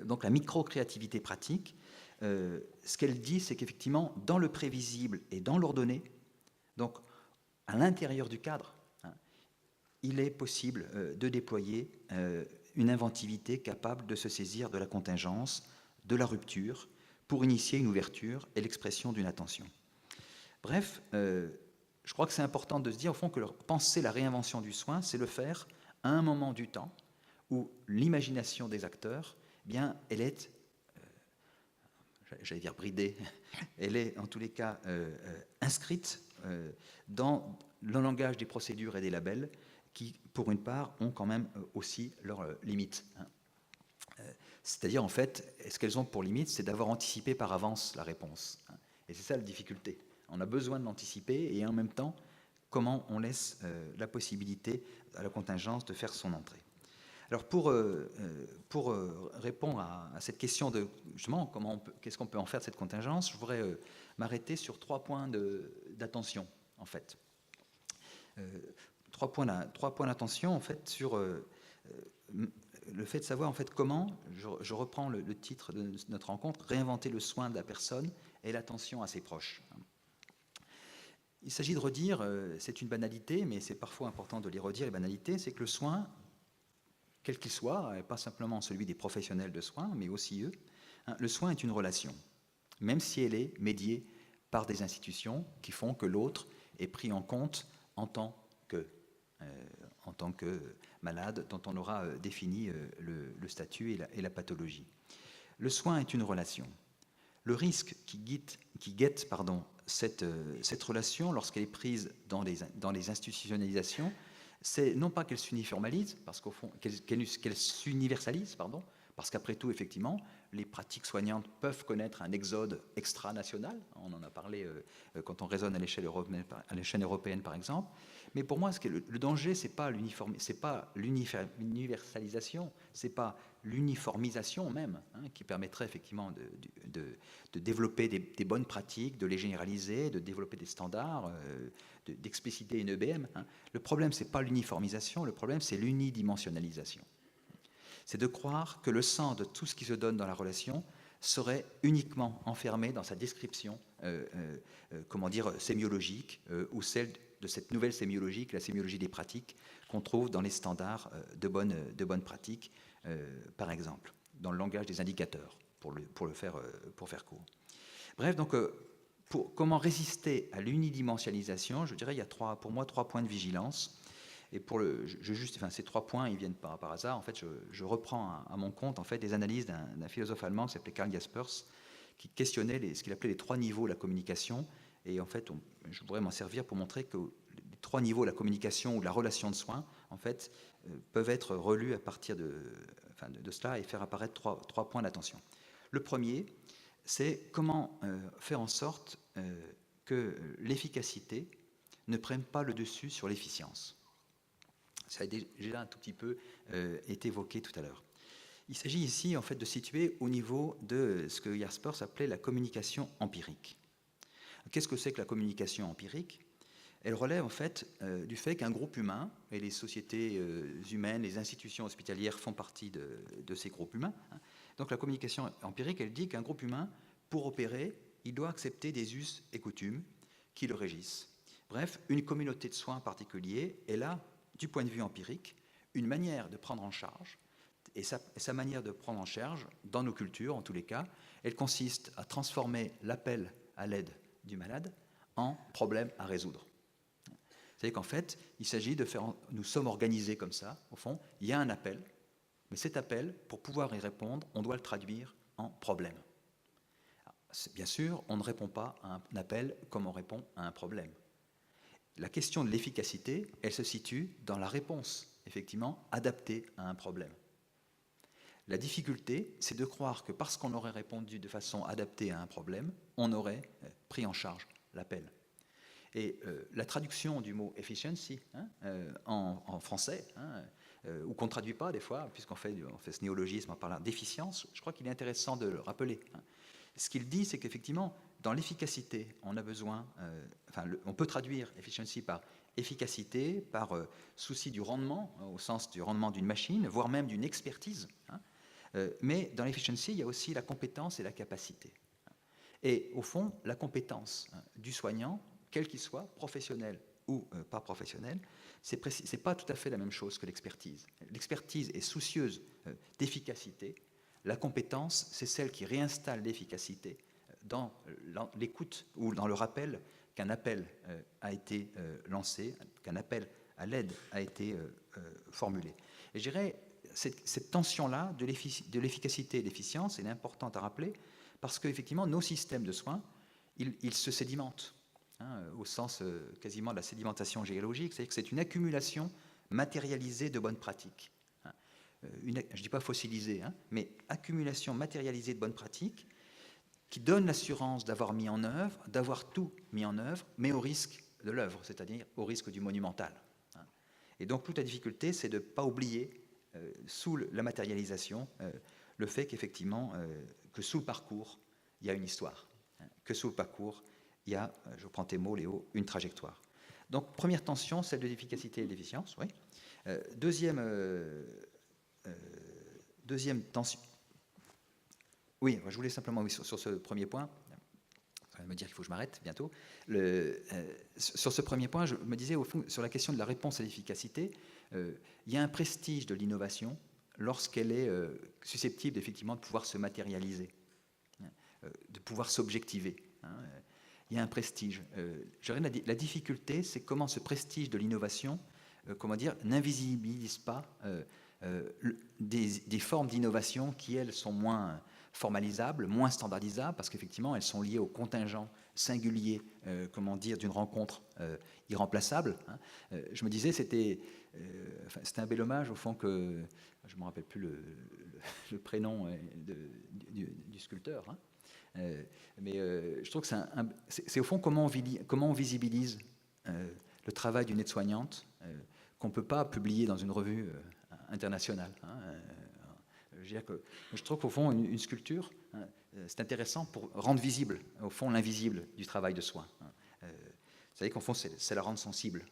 Donc la micro-créativité pratique, ce qu'elle dit, c'est qu'effectivement, dans le prévisible et dans l'ordonné, donc à l'intérieur du cadre, il est possible de déployer une inventivité capable de se saisir de la contingence, de la rupture, pour initier une ouverture et l'expression d'une attention. Bref, je crois que c'est important de se dire au fond que penser la réinvention du soin, c'est le faire à un moment du temps où l'imagination des acteurs, eh bien, elle est, j'allais dire bridée, elle est en tous les cas inscrite dans le langage des procédures et des labels qui, pour une part, ont quand même aussi leurs limites. C'est-à-dire, en fait, ce qu'elles ont pour limite, c'est d'avoir anticipé par avance la réponse. Et c'est ça la difficulté. On a besoin de l'anticiper et en même temps, comment on laisse la possibilité à la contingence de faire son entrée. Alors pour répondre à cette question de justement qu'est-ce qu'on peut en faire de cette contingence, je voudrais m'arrêter sur 3 points d'attention en fait. 3 points d'attention en fait sur le fait de savoir en fait comment, je reprends le titre de notre rencontre, réinventer le soin de la personne et l'attention à ses proches. Il s'agit de redire, c'est une banalité, mais c'est parfois important de les redire, les banalités, c'est que le soin, quel qu'il soit, et pas simplement celui des professionnels de soins, mais aussi eux, le soin est une relation, même si elle est médiée par des institutions qui font que l'autre est pris en compte en tant que malade dont on aura défini le statut et la pathologie. Le soin est une relation. Le risque qui guette cette relation lorsqu'elle est prise dans les institutionnalisations, c'est non pas qu'elle s'uniformalise, parce qu'au fond, qu'elle s'universalise, parce qu'après tout, effectivement, les pratiques soignantes peuvent connaître un exode extra-national. On en a parlé quand on raisonne à l'échelle européenne, par exemple. Mais pour moi, le danger, c'est pas l'universalisation, c'est pas l'uniformisation même, qui permettrait effectivement de développer des bonnes pratiques, de les généraliser, de développer des standards, d'expliciter une EBM. Le problème, c'est pas l'uniformisation, le problème, c'est l'unidimensionnalisation. C'est de croire que le sens de tout ce qui se donne dans la relation serait uniquement enfermé dans sa description, sémiologique, ou celle de cette nouvelle sémiologie, la sémiologie des pratiques, qu'on trouve dans les standards de bonnes pratiques, par exemple, dans le langage des indicateurs, pour faire court. Bref, donc, comment résister à l'unidimensionnalisation, je dirais, il y a pour moi 3 points de vigilance. Et ces 3 points, ils viennent par hasard. En fait, je reprends à mon compte en fait des analyses d'un philosophe allemand qui s'appelait Karl Jaspers, qui questionnait ce qu'il appelait les 3 niveaux de la communication. Et en fait, je voudrais m'en servir pour montrer que les 3 niveaux de la communication ou de la relation de soins, en fait, peuvent être relus à partir de cela et faire apparaître 3 points d'attention. Le premier, c'est comment faire en sorte que l'efficacité ne prenne pas le dessus sur l'efficience. Ça a déjà un tout petit peu été évoqué tout à l'heure. Il s'agit ici en fait de situer au niveau de ce que Jaspers appelait la communication empirique. Qu'est-ce que c'est que la communication empirique ? Elle relève en fait du fait qu'un groupe humain, et les sociétés humaines, les institutions hospitalières font partie de ces groupes humains. Donc la communication empirique, elle dit qu'un groupe humain, pour opérer, il doit accepter des us et coutumes qui le régissent. Bref, une communauté de soins en particulier est là, du point de vue empirique, une manière de prendre en charge, et sa manière de prendre en charge, dans nos cultures en tous les cas, elle consiste à transformer l'appel à l'aide du malade en problème à résoudre. C'est-à-dire qu'en fait, il s'agit de faire... Nous sommes organisés comme ça, au fond, il y a un appel, mais cet appel, pour pouvoir y répondre, on doit le traduire en problème. Bien sûr, on ne répond pas à un appel comme on répond à un problème. La question de l'efficacité, elle se situe dans la réponse, effectivement, adaptée à un problème. La difficulté, c'est de croire que parce qu'on aurait répondu de façon adaptée à un problème, on aurait pris en charge l'appel. Et la traduction du mot efficiency en français, ou qu'on ne traduit pas des fois, puisqu'on fait ce néologisme en parlant d'efficience, je crois qu'il est intéressant de le rappeler. Ce qu'il dit, c'est qu'effectivement, dans l'efficacité, on a besoin, on peut traduire efficiency par efficacité, par souci du rendement, au sens du rendement d'une machine, voire même d'une expertise. Mais dans l'efficiency, il y a aussi la compétence et la capacité. Et au fond, la compétence du soignant, quel qu'il soit, professionnel ou pas professionnel, c'est pas tout à fait la même chose que l'expertise. L'expertise est soucieuse d'efficacité. La compétence, c'est celle qui réinstalle l'efficacité dans l'écoute ou dans le rappel qu'un appel a été lancé, qu'un appel à l'aide a été formulé. Et je dirais, cette tension-là de l'efficacité et de l'efficience, elle est importante à rappeler parce qu'effectivement, nos systèmes de soins, ils se sédimentent, au sens quasiment de la sédimentation géologique, c'est-à-dire que c'est une accumulation matérialisée de bonnes pratiques. Je ne dis pas fossilisée, mais accumulation matérialisée de bonnes pratiques qui donne l'assurance d'avoir mis en œuvre, d'avoir tout mis en œuvre, mais au risque de l'œuvre, c'est-à-dire au risque du monumental. Et donc toute la difficulté, c'est de ne pas oublier, sous la matérialisation, le fait qu'effectivement, que sous le parcours, il y a une histoire, que sous le parcours, il y a, je prends tes mots Léo, une trajectoire. Donc première tension, celle de l'efficacité et de l'efficience, oui. Deuxième tension. Oui, je voulais simplement, sur ce premier point, ça va me dire qu'il faut que je m'arrête bientôt. Sur ce premier point, je me disais, au fond, sur la question de la réponse à l'efficacité, il y a un prestige de l'innovation lorsqu'elle est susceptible, effectivement, de pouvoir se matérialiser, de pouvoir s'objectiver. Il y a un prestige. La difficulté, c'est comment ce prestige de l'innovation, n'invisibilise pas des formes d'innovation qui, elles, sont moins formalisables, moins standardisables, parce qu'effectivement, elles sont liées au contingent singulier, d'une rencontre irremplaçable. Je me disais, c'était un bel hommage, au fond, que je ne me rappelle plus le prénom du sculpteur, mais je trouve que c'est au fond comment on visibilise le travail d'une aide-soignante qu'on ne peut pas publier dans une revue internationale. Je trouve qu'au fond, une sculpture, c'est intéressant pour rendre visible, au fond, l'invisible du travail de soin. C'est-à-dire qu'au fond, c'est la rendre sensible,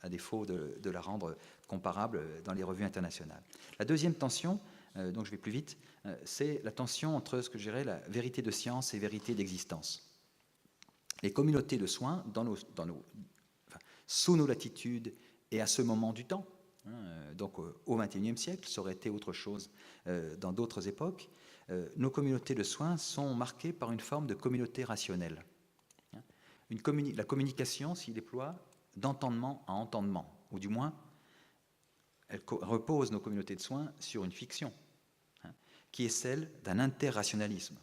à défaut de la rendre comparable dans les revues internationales. La deuxième tension, donc je vais plus vite, c'est la tension entre ce que je dirais la vérité de science et vérité d'existence. Les communautés de soins, sous nos latitudes et à ce moment du temps, donc au XXIe siècle, ça aurait été autre chose dans d'autres époques, nos communautés de soins sont marquées par une forme de communauté rationnelle. La communication s'y déploie d'entendement à entendement, ou du moins, elle repose, nos communautés de soins, sur une fiction, qui est celle d'un interrationalisme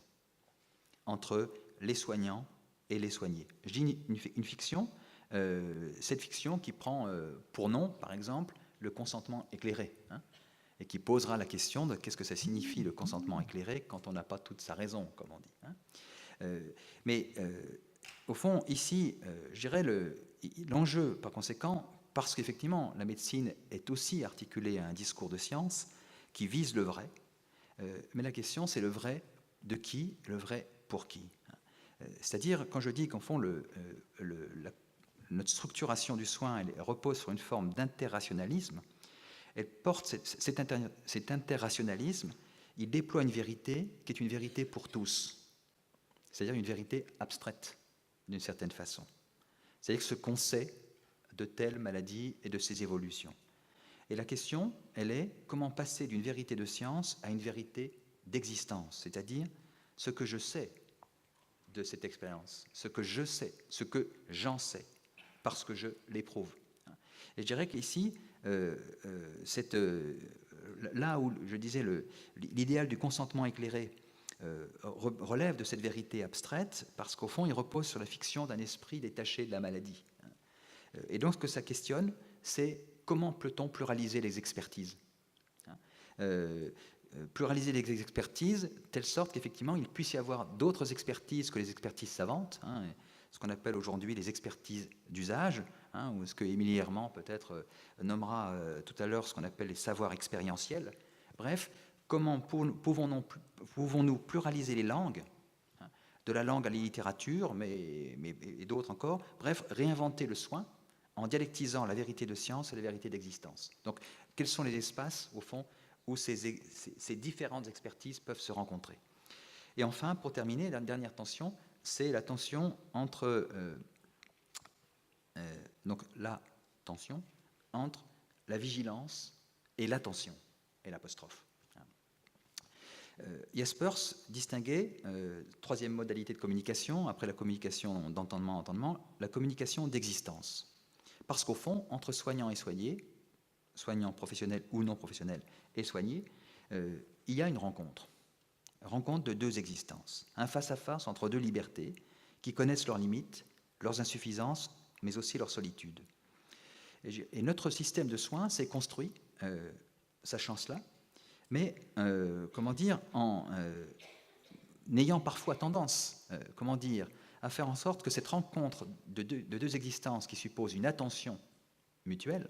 entre les soignants et les soignés. Je dis une fiction, cette fiction qui prend pour nom, par exemple, le consentement éclairé, et qui posera la question de qu'est-ce que ça signifie le consentement éclairé quand on n'a pas toute sa raison, comme on dit. Mais au fond, ici, je dirais l'enjeu, par conséquent, parce qu'effectivement, la médecine est aussi articulée à un discours de science qui vise le vrai, mais la question, c'est le vrai de qui, le vrai pour qui. C'est-à-dire, quand je dis qu'en fond, notre structuration du soin elle repose sur une forme d'interrationalisme, elle porte cet interrationalisme, il déploie une vérité qui est une vérité pour tous, c'est-à-dire une vérité abstraite, d'une certaine façon. C'est-à-dire ce qu'on sait de telle maladie et de ses évolutions. Et la question, elle est comment passer d'une vérité de science à une vérité d'existence, c'est-à-dire ce que je sais de cette expérience, ce que je sais, ce que j'en sais, parce que je l'éprouve. Et je dirais qu'ici, là où je disais l'idéal du consentement éclairé relève de cette vérité abstraite, parce qu'au fond, il repose sur la fiction d'un esprit détaché de la maladie. Et donc, ce que ça questionne, c'est comment peut-on pluraliser les expertises, pluraliser les expertises, telle sorte qu'effectivement, il puisse y avoir d'autres expertises que les expertises savantes, ce qu'on appelle aujourd'hui les expertises d'usage, ou ce que Émilie Herman peut-être nommera tout à l'heure ce qu'on appelle les savoirs expérientiels. Bref, comment pouvons-nous pluraliser les langues, de la langue à la littérature, et d'autres encore. Bref, réinventer le soin en dialectisant la vérité de science et la vérité d'existence. Donc, quels sont les espaces, au fond, où ces différentes expertises peuvent se rencontrer? Et enfin, pour terminer, la dernière tension, c'est la tension entre donc la tension entre la vigilance et l'attention, et l'apostrophe. Jaspers distinguait, troisième modalité de communication, après la communication d'entendement, la communication d'existence. Parce qu'au fond, entre soignant et soigné, soignant professionnel ou non professionnel et soigné, il y a une rencontre de deux existences, un face-à-face entre deux libertés qui connaissent leurs limites, leurs insuffisances, mais aussi leur solitude. Et notre système de soins s'est construit, sachant cela, mais en ayant parfois tendance, à faire en sorte que cette rencontre de deux existences qui suppose une attention mutuelle,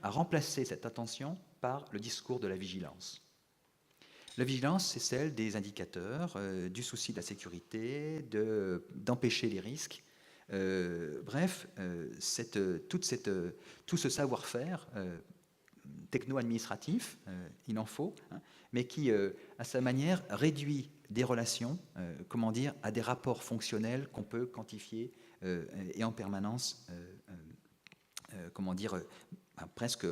à remplacer cette attention par le discours de la vigilance. La vigilance, c'est celle des indicateurs, du souci de la sécurité, d'empêcher les risques. Tout ce savoir-faire techno-administratif, il en faut, mais qui, à sa manière, réduit des relations, à des rapports fonctionnels qu'on peut quantifier et en permanence, presque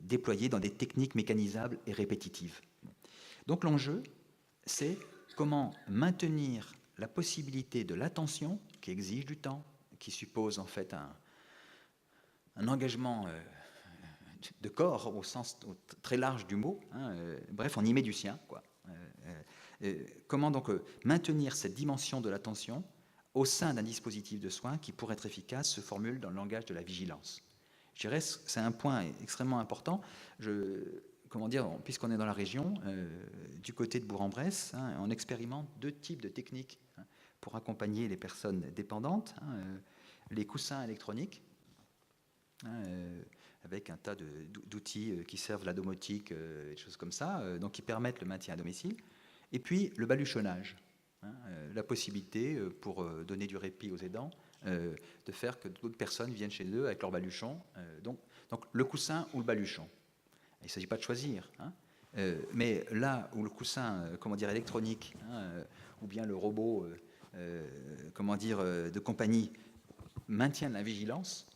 déployer dans des techniques mécanisables et répétitives. Donc l'enjeu, c'est comment maintenir la possibilité de l'attention qui exige du temps, qui suppose en fait un engagement de corps au sens très large du mot. Bref, on y met du sien, quoi. Comment donc maintenir cette dimension de l'attention au sein d'un dispositif de soins qui, pour être efficace, se formule dans le langage de la vigilance. Je dirais, c'est un point extrêmement important. Puisqu'on est dans la région, du côté de Bourg-en-Bresse, on expérimente deux types de techniques pour accompagner les personnes dépendantes. Les coussins électroniques, avec un tas d'outils qui servent la domotique, des choses comme ça, donc qui permettent le maintien à domicile. Et puis le baluchonnage, la possibilité pour donner du répit aux aidants, de faire que d'autres personnes viennent chez eux avec leur baluchon. Donc le coussin ou le baluchon. Il ne s'agit pas de choisir, mais là où le coussin, électronique, ou bien le robot, de compagnie maintient la vigilance,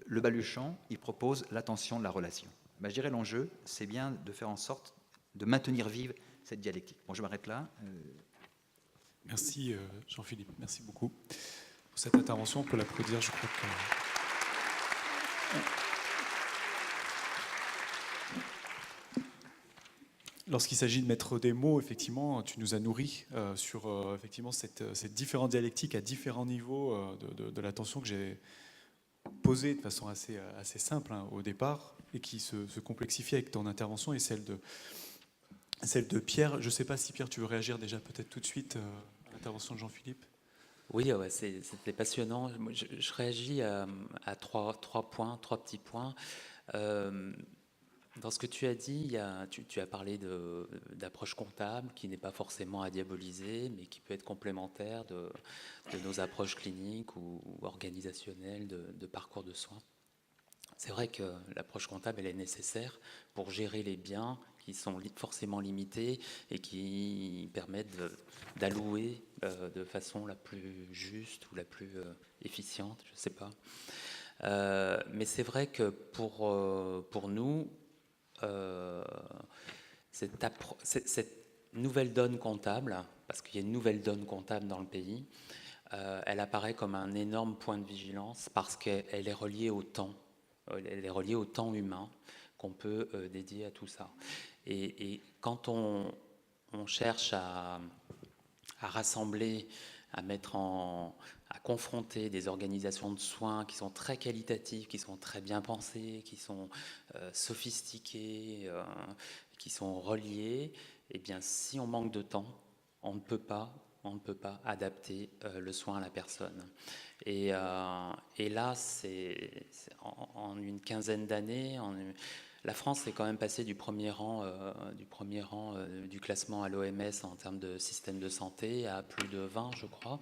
le baluchon, il propose l'attention de la relation. Je dirais l'enjeu, c'est bien de faire en sorte de maintenir vive cette dialectique. Bon, je m'arrête là. Merci Jean-Philippe, merci beaucoup pour cette intervention. On peut l'applaudir, je crois que... Lorsqu'il s'agit de mettre des mots, effectivement, tu nous as nourris sur effectivement cette différente dialectique à différents niveaux de l'attention que j'ai posée de façon assez simple au départ et qui se complexifie avec ton intervention et celle de Pierre. Je ne sais pas si Pierre, tu veux réagir déjà peut-être tout de suite à l'intervention de Jean-Philippe. Oui, c'était passionnant. Moi, je réagis à trois petits points. Dans ce que tu as dit, tu as parlé d'approche comptable qui n'est pas forcément à diaboliser, mais qui peut être complémentaire de nos approches cliniques ou organisationnelles de parcours de soins. C'est vrai que l'approche comptable, elle est nécessaire pour gérer les biens qui sont forcément limités et qui permettent d'allouer de façon la plus juste ou la plus efficiente, je ne sais pas. Mais c'est vrai que pour nous, cette nouvelle donne comptable, parce qu'il y a une nouvelle donne comptable dans le pays, elle apparaît comme un énorme point de vigilance parce qu'elle est reliée au temps. Elle est reliée au temps humain qu'on peut dédier à tout ça. Et quand on cherche à rassembler, à confronter des organisations de soins qui sont très qualitatives, qui sont très bien pensées, qui sont sophistiquées, qui sont reliées, eh bien, si on manque de temps, on ne peut pas adapter le soin à la personne. Et là, c'est en une quinzaine d'années, La France est quand même passée du premier rang du classement à l'OMS en termes de système de santé à plus de 20, je crois.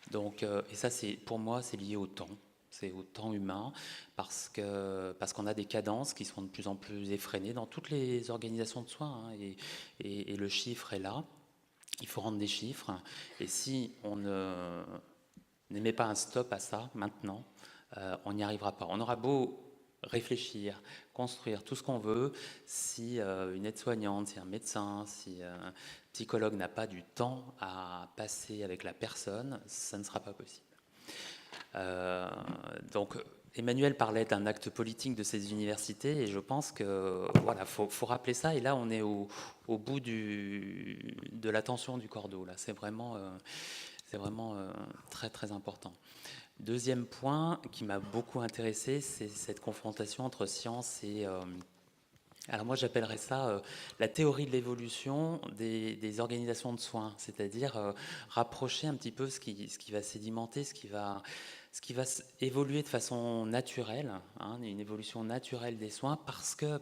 Donc, et ça, pour moi, c'est lié au temps. C'est au temps humain, parce qu'on a des cadences qui sont de plus en plus effrénées dans toutes les organisations de soins, hein, et le chiffre est là. Il faut rendre des chiffres. Et si on ne met pas un stop à ça maintenant, on n'y arrivera pas. On aura beau réfléchir, construire tout ce qu'on veut, si une aide-soignante, si un médecin, si un psychologue n'a pas du temps à passer avec la personne, ça ne sera pas possible. Donc Emmanuel parlait d'un acte politique de ces universités, et je pense que voilà, faut rappeler ça. Et là, on est au bout de la tension du cordeau. Là, c'est vraiment très très important. Deuxième point qui m'a beaucoup intéressé, c'est cette confrontation entre science et alors moi j'appellerais ça la théorie de l'évolution des organisations de soins, c'est-à-dire rapprocher un petit peu ce qui va sédimenter, ce qui va évoluer de façon naturelle, hein, une évolution naturelle des soins, parce que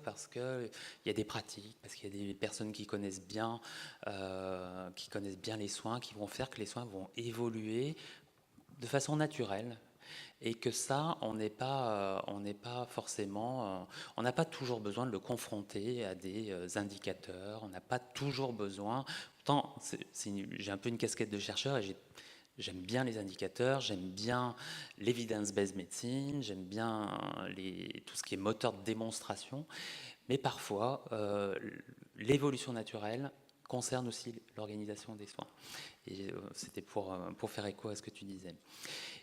il y a des pratiques, parce qu'il y a des personnes qui connaissent bien les soins, qui vont faire que les soins vont évoluer de façon naturelle. Et que ça, on n'a pas toujours besoin de le confronter à des indicateurs, on n'a pas toujours besoin. Pourtant, j'ai un peu une casquette de chercheur, et j'aime bien les indicateurs, j'aime bien l'evidence-based medicine, j'aime bien tout ce qui est moteur de démonstration, mais parfois, l'évolution naturelle concerne aussi l'organisation des soins. Et c'était pour faire écho à ce que tu disais.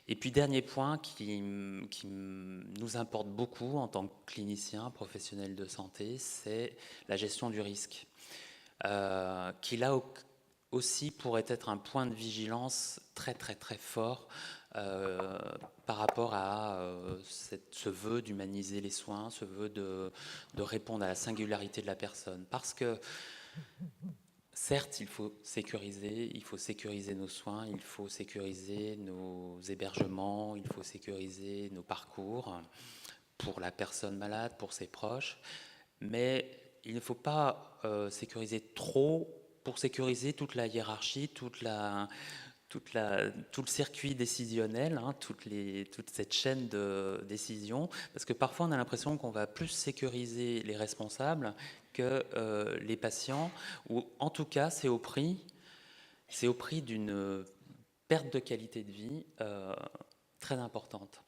Et puis dernier point qui nous importe beaucoup en tant que cliniciens, professionnels de santé, c'est la gestion du risque, qui là aussi pourrait être un point de vigilance très très très fort par rapport à ce vœu d'humaniser les soins, ce vœu de répondre à la singularité de la personne. Parce que certes, il faut sécuriser nos soins, il faut sécuriser nos hébergements, il faut sécuriser nos parcours pour la personne malade, pour ses proches, mais il ne faut pas sécuriser trop pour sécuriser toute la hiérarchie, tout le circuit décisionnel, hein, toute cette chaîne de décision, parce que parfois on a l'impression qu'on va plus sécuriser les responsables que les patients, ou en tout cas c'est au prix d'une perte de qualité de vie très importante.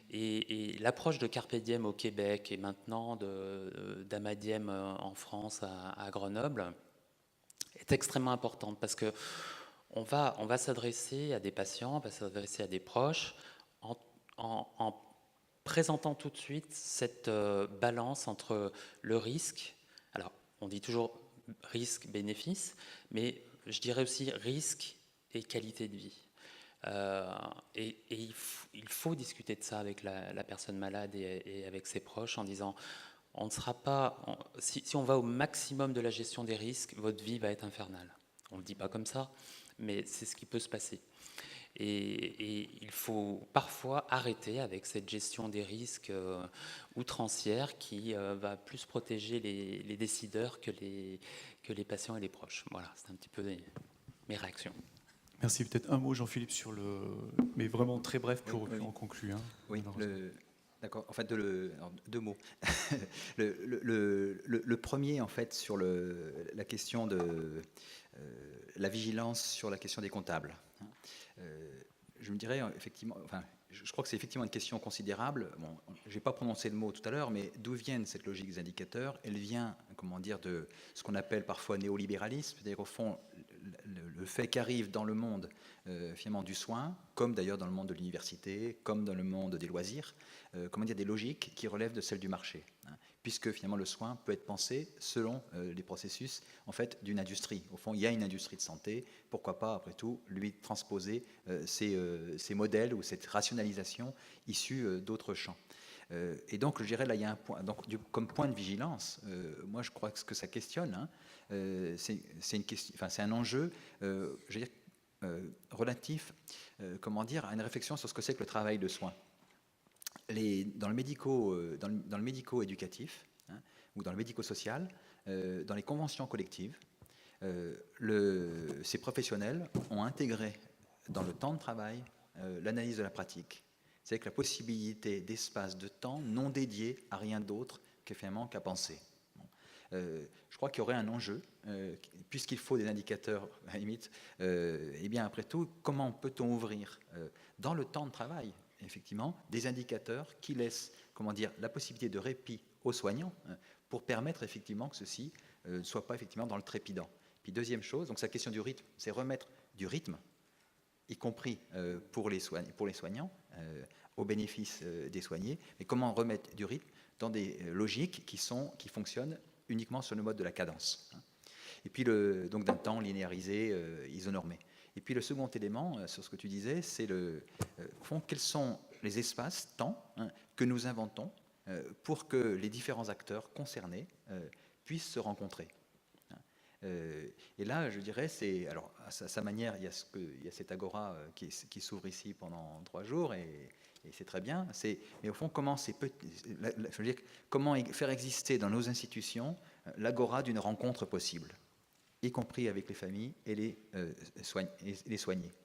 Et l'approche de Carpe Diem au Québec et maintenant d'Amadiem en France à Grenoble est extrêmement importante, parce que on va s'adresser à des patients, on va s'adresser à des proches en présentant tout de suite cette balance entre le risque. Alors, on dit toujours risque-bénéfice, mais je dirais aussi risque et qualité de vie. Et il faut discuter de ça avec la personne malade et avec ses proches en disant, on ne sera pas, si on va au maximum de la gestion des risques, votre vie va être infernale. On ne le dit pas comme ça, mais c'est ce qui peut se passer. Et il faut parfois arrêter avec cette gestion des risques outrancière qui va plus protéger les décideurs que les patients et les proches. Voilà, c'est un petit peu mes réactions. Merci. Peut-être un mot, Jean-Philippe, mais vraiment très bref pour en conclure. Hein. Oui, d'accord. En fait, alors, deux mots. le premier, en fait, sur la question de la vigilance sur la question des comptables. Je me dirais effectivement, enfin, je crois que c'est effectivement une question considérable. Bon, je n'ai pas prononcé le mot tout à l'heure, mais d'où vient cette logique des indicateurs? Elle vient, comment dire, de ce qu'on appelle parfois néolibéralisme, c'est-à-dire au fond le fait qu'arrive dans le monde finalement du soin, comme d'ailleurs dans le monde de l'université, comme dans le monde des loisirs, comment dire, des logiques qui relèvent de celles du marché, hein, puisque finalement le soin peut être pensé selon les processus en fait d'une industrie. Au fond, il y a une industrie de santé, pourquoi pas après tout lui transposer ces modèles ou cette rationalisation issue d'autres champs. Et donc, je dirais là, il y a un point, donc, comme point de vigilance, moi je crois que ce que ça questionne, hein, c'est un enjeu, je veux dire, relatif, comment dire, à une réflexion sur ce que c'est que le travail de soin. Dans le médico-éducatif, hein, ou dans le médico-social, dans les conventions collectives, ces professionnels ont intégré dans le temps de travail l'analyse de la pratique. C'est avec la possibilité d'espace de temps non dédié à rien d'autre qu'à penser. Je crois qu'il y aurait un enjeu, puisqu'il faut des indicateurs, à la limite, et bien après tout, comment peut-on ouvrir dans le temps de travail, effectivement, des indicateurs qui laissent, la possibilité de répit aux soignants pour permettre effectivement que ceci ne soit pas effectivement dans le trépidant. Puis deuxième chose, donc sa question du rythme, c'est remettre du rythme, y compris pour les soignants, au bénéfice des soignés, mais comment remettre du rythme dans des logiques qui fonctionnent uniquement sur le mode de la cadence. Et puis donc d'un temps linéarisé, isonormé. Et puis le second élément, sur ce que tu disais, c'est quels sont les espaces-temps que nous inventons pour que les différents acteurs concernés puissent se rencontrer. Et là, je dirais, alors à sa manière, il y a cette agora qui s'ouvre ici pendant 3 jours, et c'est très bien. Mais au fond, comment faire exister dans nos institutions l'agora d'une rencontre possible, y compris avec les familles et les soignés.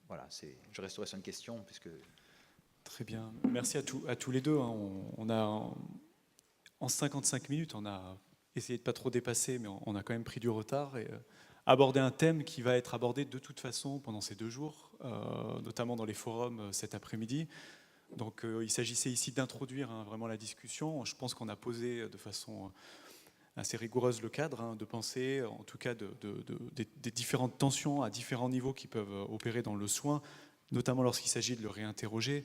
Voilà, je resterai sur une question, puisque... Très bien. Merci à tous les deux. On a, en 55 minutes, on a essayé de ne pas trop dépasser, mais on a quand même pris du retard et abordé un thème qui va être abordé de toute façon pendant ces 2 jours, notamment dans les forums cet après-midi. Donc il s'agissait ici d'introduire vraiment la discussion. Je pense qu'on a posé de façon assez rigoureuse le cadre, de penser en tout cas des différentes tensions à différents niveaux qui peuvent opérer dans le soin, notamment lorsqu'il s'agit de le réinterroger,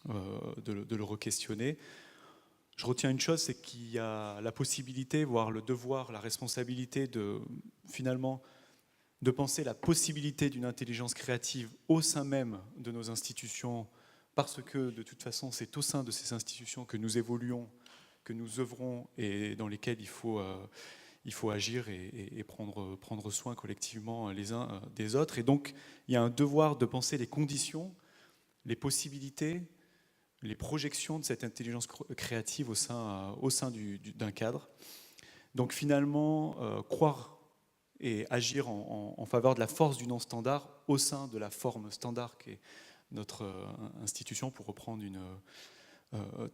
de le re-questionner. Je retiens une chose, c'est qu'il y a la possibilité, voire le devoir, la responsabilité finalement de penser la possibilité d'une intelligence créative au sein même de nos institutions, parce que de toute façon c'est au sein de ces institutions que nous évoluons, que nous œuvrons et dans lesquelles il faut agir et prendre soin collectivement les uns des autres. Et donc il y a un devoir de penser les conditions, les possibilités, les projections de cette intelligence créative au sein d'un cadre. Donc finalement, croire et agir en faveur de la force du non-standard au sein de la forme standard qui est notre institution, pour reprendre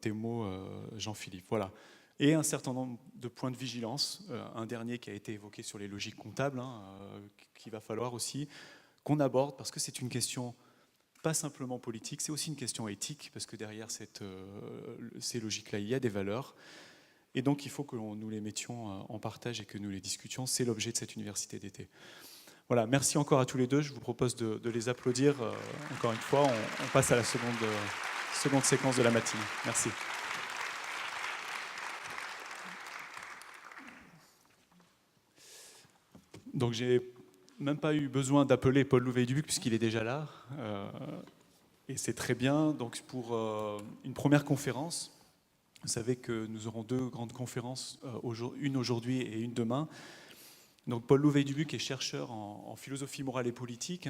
tes mots, Jean-Philippe. Voilà. Et un certain nombre de points de vigilance. Un dernier qui a été évoqué sur les logiques comptables, qu'il va falloir aussi qu'on aborde, parce que c'est une question pas simplement politique, c'est aussi une question éthique, parce que derrière ces logiques-là, il y a des valeurs. Et donc, il faut que nous les mettions en partage et que nous les discutions. C'est l'objet de cette université d'été. Voilà, merci encore à tous les deux. Je vous propose de les applaudir. Encore une fois, on passe à la seconde séquence de la matinée. Merci. Donc, j'ai même pas eu besoin d'appeler Paul Louveil-Dubuc puisqu'il est déjà là. Et c'est très bien. Donc, pour une première conférence, vous savez que nous aurons 2 grandes conférences, une aujourd'hui et une demain. Donc, Paul Louveil-Dubuc est chercheur en philosophie morale et politique.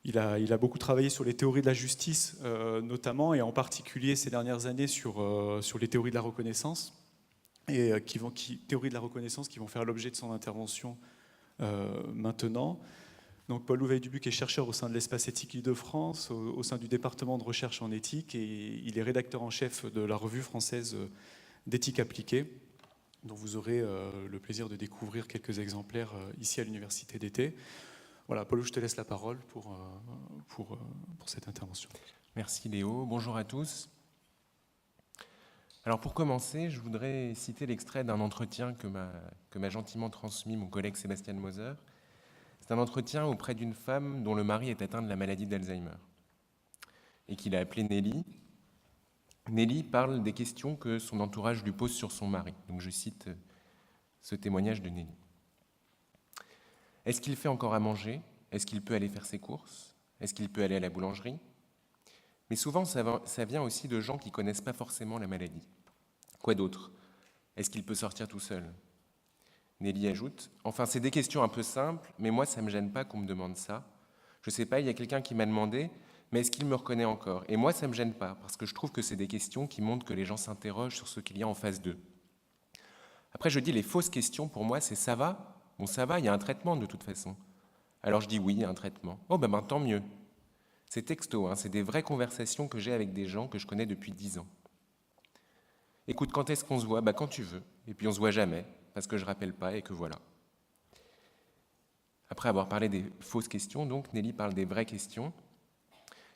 Il a beaucoup travaillé sur les théories de la justice, notamment, et en particulier ces dernières années sur les théories de la reconnaissance, et théories de la reconnaissance qui vont faire l'objet de son intervention maintenant. Donc Paul Louveil-Dubuc est chercheur au sein de l'Espace Éthique Île-de-France, au sein du département de recherche en éthique, et il est rédacteur en chef de la revue française d'éthique appliquée, dont vous aurez le plaisir de découvrir quelques exemplaires ici à l'université d'été. Voilà, Paul, je te laisse la parole pour cette intervention. Merci Léo, bonjour à tous. Alors pour commencer, je voudrais citer l'extrait d'un entretien que m'a gentiment transmis mon collègue Sébastien Moser. C'est un entretien auprès d'une femme dont le mari est atteint de la maladie d'Alzheimer et qu'il a appelée Nelly. Nelly parle des questions que son entourage lui pose sur son mari. Donc je cite ce témoignage de Nelly. Est-ce qu'il fait encore à manger? Est-ce qu'il peut aller faire ses courses? Est-ce qu'il peut aller à la boulangerie? Mais souvent, ça vient aussi de gens qui ne connaissent pas forcément la maladie. Quoi d'autre? Est-ce qu'il peut sortir tout seul? Nelly ajoute, enfin, c'est des questions un peu simples, mais moi, ça ne me gêne pas qu'on me demande ça. Je ne sais pas, il y a quelqu'un qui m'a demandé, mais est-ce qu'il me reconnaît encore? Et moi, ça ne me gêne pas, parce que je trouve que c'est des questions qui montrent que les gens s'interrogent sur ce qu'il y a en face d'eux. Après, je dis les fausses questions, pour moi, c'est ça va? Bon, ça va, il y a un traitement de toute façon. Alors je dis oui, il y a un traitement. Oh, ben tant mieux. C'est texto, hein, c'est des vraies conversations que j'ai avec des gens que je connais depuis 10 ans. Écoute, quand est-ce qu'on se voit? Quand tu veux. Et puis on se voit jamais, parce que je rappelle pas et que voilà. Après avoir parlé des fausses questions, donc, Nelly parle des vraies questions.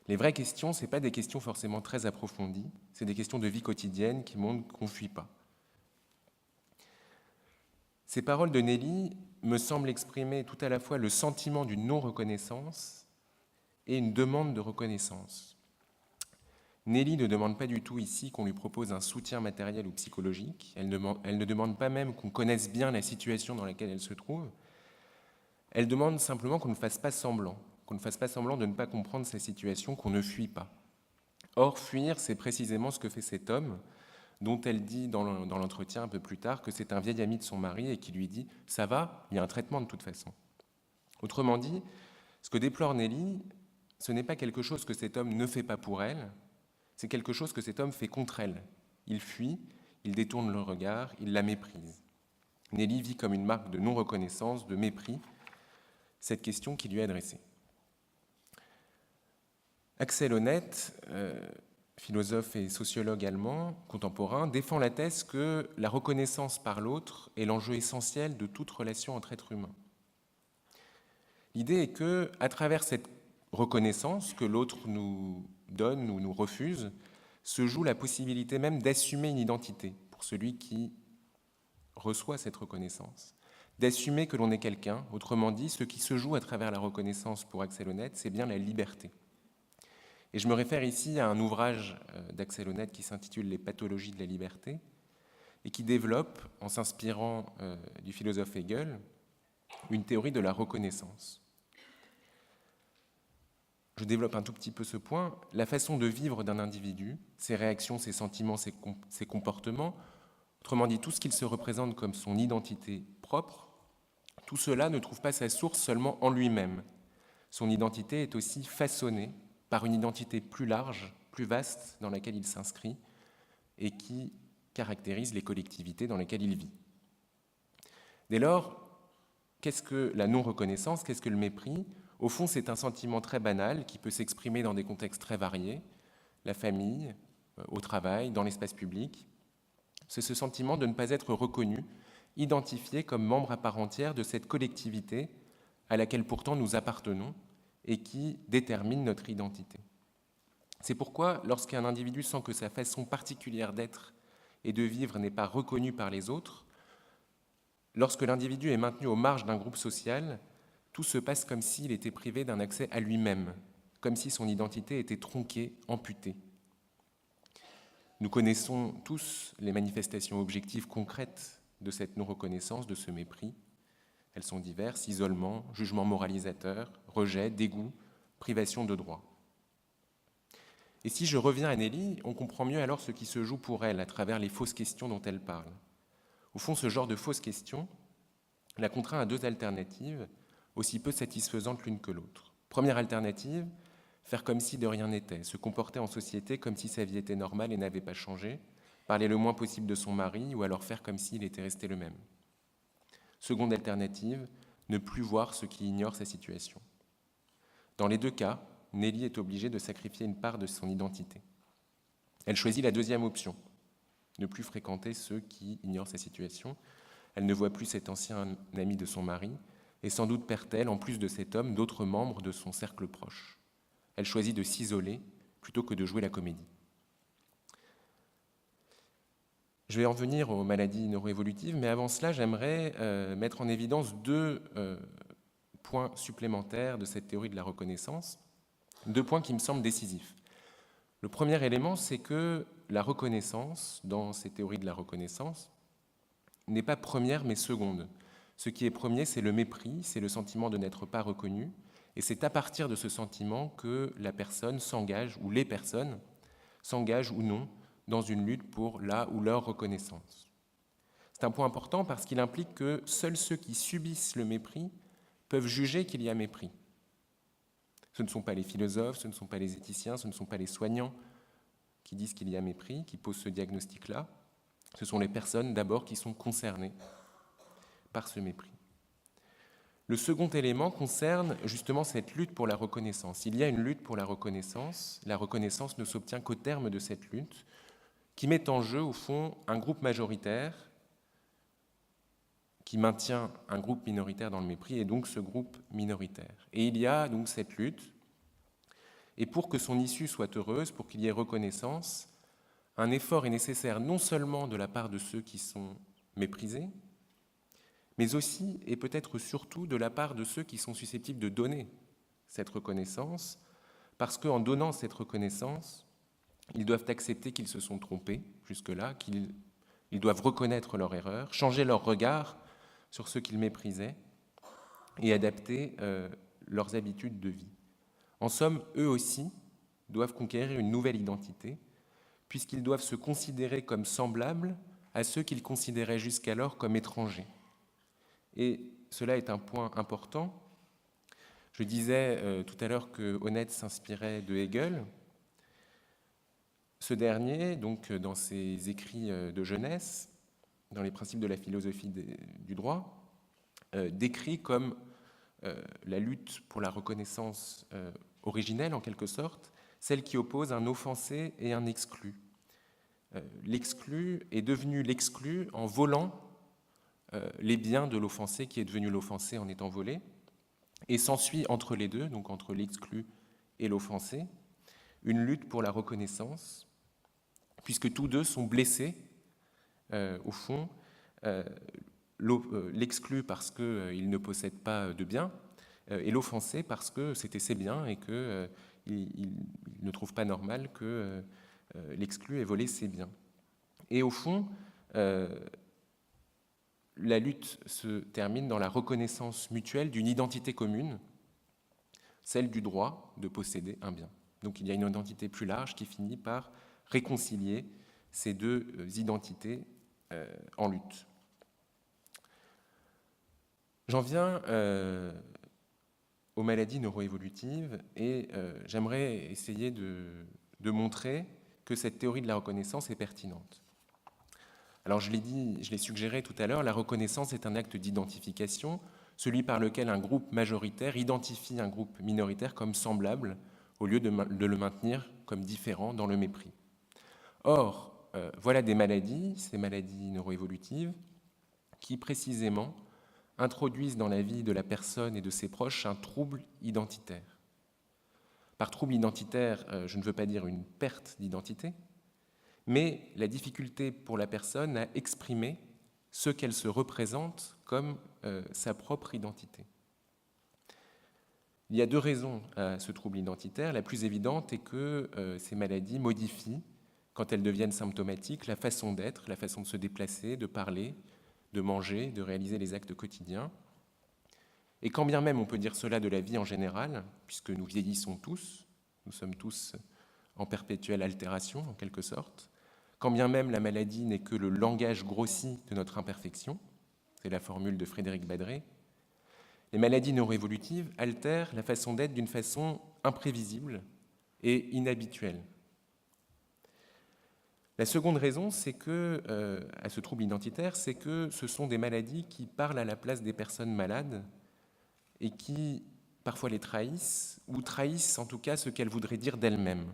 Les vraies questions, ce n'est pas des questions forcément très approfondies, c'est des questions de vie quotidienne qui montrent qu'on ne fuit pas. Ces paroles de Nelly me semblent exprimer tout à la fois le sentiment d'une non-reconnaissance et une demande de reconnaissance. Nelly ne demande pas du tout ici qu'on lui propose un soutien matériel ou psychologique, elle ne demande pas même qu'on connaisse bien la situation dans laquelle elle se trouve, elle demande simplement qu'on ne fasse pas semblant de ne pas comprendre sa situation, qu'on ne fuit pas. Or, fuir, c'est précisément ce que fait cet homme, dont elle dit dans l'entretien un peu plus tard que c'est un vieil ami de son mari et qui lui dit « ça va, il y a un traitement de toute façon ». Autrement dit, ce que déplore Nelly, ce n'est pas quelque chose que cet homme ne fait pas pour elle, c'est quelque chose que cet homme fait contre elle. Il fuit, il détourne le regard, il la méprise. Nelly vit comme une marque de non-reconnaissance, de mépris, cette question qui lui est adressée. Axel Honneth, philosophe et sociologue allemand contemporain, défend la thèse que la reconnaissance par l'autre est l'enjeu essentiel de toute relation entre êtres humains. L'idée est que, à travers cette reconnaissance que l'autre nous donne ou nous refuse, se joue la possibilité même d'assumer une identité pour celui qui reçoit cette reconnaissance, d'assumer que l'on est quelqu'un. Autrement dit, ce qui se joue à travers la reconnaissance pour Axel Honneth, c'est bien la liberté. Et je me réfère ici à un ouvrage d'Axel Honneth qui s'intitule « Les pathologies de la liberté » et qui développe, en s'inspirant du philosophe Hegel, une théorie de la reconnaissance. Je développe un tout petit peu ce point. La façon de vivre d'un individu, ses réactions, ses sentiments, ses comportements, autrement dit, tout ce qu'il se représente comme son identité propre, tout cela ne trouve pas sa source seulement en lui-même. Son identité est aussi façonnée par une identité plus large, plus vaste, dans laquelle il s'inscrit et qui caractérise les collectivités dans lesquelles il vit. Dès lors, qu'est-ce que la non-reconnaissance, qu'est-ce que le mépris? Au fond, c'est un sentiment très banal qui peut s'exprimer dans des contextes très variés, la famille, au travail, dans l'espace public. C'est ce sentiment de ne pas être reconnu, identifié comme membre à part entière de cette collectivité à laquelle pourtant nous appartenons et qui détermine notre identité. C'est pourquoi, lorsqu'un individu sent que sa façon particulière d'être et de vivre n'est pas reconnue par les autres, lorsque l'individu est maintenu aux marges d'un groupe social, tout se passe comme s'il était privé d'un accès à lui-même, comme si son identité était tronquée, amputée. Nous connaissons tous les manifestations objectives concrètes de cette non-reconnaissance, de ce mépris. Elles sont diverses: isolement, jugement moralisateur, rejet, dégoût, privation de droits. Et si je reviens à Nelly, on comprend mieux alors ce qui se joue pour elle à travers les fausses questions dont elle parle. Au fond, ce genre de fausses questions la contraint à deux alternatives, aussi peu satisfaisantes l'une que l'autre. Première alternative, faire comme si de rien n'était, se comporter en société comme si sa vie était normale et n'avait pas changé, parler le moins possible de son mari ou alors faire comme s'il était resté le même. Seconde alternative, ne plus voir ceux qui ignorent sa situation. Dans les deux cas, Nelly est obligée de sacrifier une part de son identité. Elle choisit la deuxième option, ne plus fréquenter ceux qui ignorent sa situation. Elle ne voit plus cet ancien ami de son mari, et sans doute perd-elle, en plus de cet homme, d'autres membres de son cercle proche. Elle choisit de s'isoler plutôt que de jouer la comédie. Je vais en venir aux maladies neuroévolutives, mais avant cela, j'aimerais mettre en évidence deux points supplémentaires de cette théorie de la reconnaissance, deux points qui me semblent décisifs. Le premier élément, c'est que la reconnaissance, dans ces théories de la reconnaissance, n'est pas première mais seconde. Ce qui est premier, c'est le mépris, c'est le sentiment de n'être pas reconnu, et c'est à partir de ce sentiment que la personne s'engage, ou les personnes s'engagent ou non, dans une lutte pour la ou leur reconnaissance. C'est un point important parce qu'il implique que seuls ceux qui subissent le mépris peuvent juger qu'il y a mépris. Ce ne sont pas les philosophes, ce ne sont pas les éthiciens, ce ne sont pas les soignants qui disent qu'il y a mépris, qui posent ce diagnostic-là. Ce sont les personnes d'abord qui sont concernées par ce mépris. Le second élément concerne justement cette lutte pour la reconnaissance. Il y a une lutte pour la reconnaissance ne s'obtient qu'au terme de cette lutte, qui met en jeu, au fond, un groupe majoritaire qui maintient un groupe minoritaire dans le mépris, et donc ce groupe minoritaire. Et il y a donc cette lutte, et pour que son issue soit heureuse, pour qu'il y ait reconnaissance, un effort est nécessaire non seulement de la part de ceux qui sont méprisés, mais aussi, et peut-être surtout, de la part de ceux qui sont susceptibles de donner cette reconnaissance, parce qu'en donnant cette reconnaissance, ils doivent accepter qu'ils se sont trompés jusque-là, qu'ils doivent reconnaître leur erreur, changer leur regard sur ceux qu'ils méprisaient et adapter leurs habitudes de vie. En somme, eux aussi doivent conquérir une nouvelle identité, puisqu'ils doivent se considérer comme semblables à ceux qu'ils considéraient jusqu'alors comme étrangers. Et cela est un point important. Je disais tout à l'heure que Honneth s'inspirait de Hegel. Ce dernier, donc, dans ses écrits de jeunesse, dans les principes de la philosophie du droit, décrit comme la lutte pour la reconnaissance originelle, en quelque sorte, celle qui oppose un offensé et un exclu. L'exclu est devenu l'exclu en volant les biens de l'offensé qui est devenu l'offensé en étant volé, et s'ensuit entre les deux, donc entre l'exclu et l'offensé, une lutte pour la reconnaissance, puisque tous deux sont blessés, au fond, l'exclu parce qu'il ne possède pas de biens, et l'offensé parce que c'était ses biens et qu'il ne trouve pas normal que l'exclu ait volé ses biens. Et au fond, la lutte se termine dans la reconnaissance mutuelle d'une identité commune, celle du droit de posséder un bien. Donc il y a une identité plus large qui finit par réconcilier ces deux identités en lutte. J'en viens aux maladies neuroévolutives et j'aimerais essayer de montrer que cette théorie de la reconnaissance est pertinente. Alors je l'ai suggéré tout à l'heure, la reconnaissance est un acte d'identification, celui par lequel un groupe majoritaire identifie un groupe minoritaire comme semblable, au lieu de le maintenir comme différent dans le mépris. Or, voilà des maladies, ces maladies neuroévolutives, qui précisément introduisent dans la vie de la personne et de ses proches un trouble identitaire. Par trouble identitaire, je ne veux pas dire une perte d'identité, mais la difficulté pour la personne à exprimer ce qu'elle se représente comme sa propre identité. Il y a deux raisons à ce trouble identitaire. La plus évidente est que ces maladies modifient, quand elles deviennent symptomatiques, la façon d'être, la façon de se déplacer, de parler, de manger, de réaliser les actes quotidiens. Et quand bien même on peut dire cela de la vie en général, puisque nous vieillissons tous, nous sommes tous en perpétuelle altération en quelque sorte, quand bien même la maladie n'est que le langage grossi de notre imperfection, c'est la formule de Frédéric Badré, les maladies neuroévolutives altèrent la façon d'être d'une façon imprévisible et inhabituelle. La seconde raison, c'est que, à ce trouble identitaire, c'est que ce sont des maladies qui parlent à la place des personnes malades et qui parfois les trahissent, ou trahissent en tout cas ce qu'elles voudraient dire d'elles-mêmes.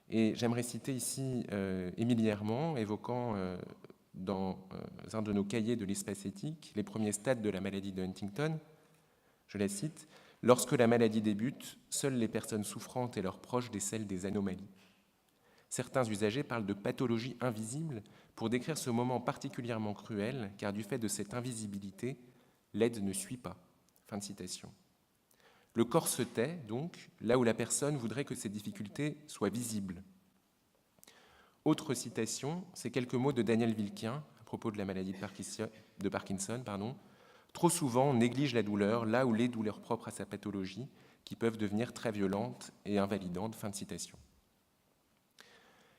Et j'aimerais citer ici Émilie Herman, évoquant dans un de nos cahiers de l'espace éthique les premiers stades de la maladie de Huntington. Je la cite, « Lorsque la maladie débute, seules les personnes souffrantes et leurs proches décèlent des anomalies. Certains usagers parlent de pathologie invisible pour décrire ce moment particulièrement cruel, car du fait de cette invisibilité, l'aide ne suit pas. » Fin de citation. Le corps se tait, donc, là où la personne voudrait que ses difficultés soient visibles. Autre citation, ces quelques mots de Daniel Wilkien à propos de la maladie de Parkinson. Trop souvent, on néglige la douleur, là où les douleurs propres à sa pathologie, qui peuvent devenir très violentes et invalidantes. Fin de citation.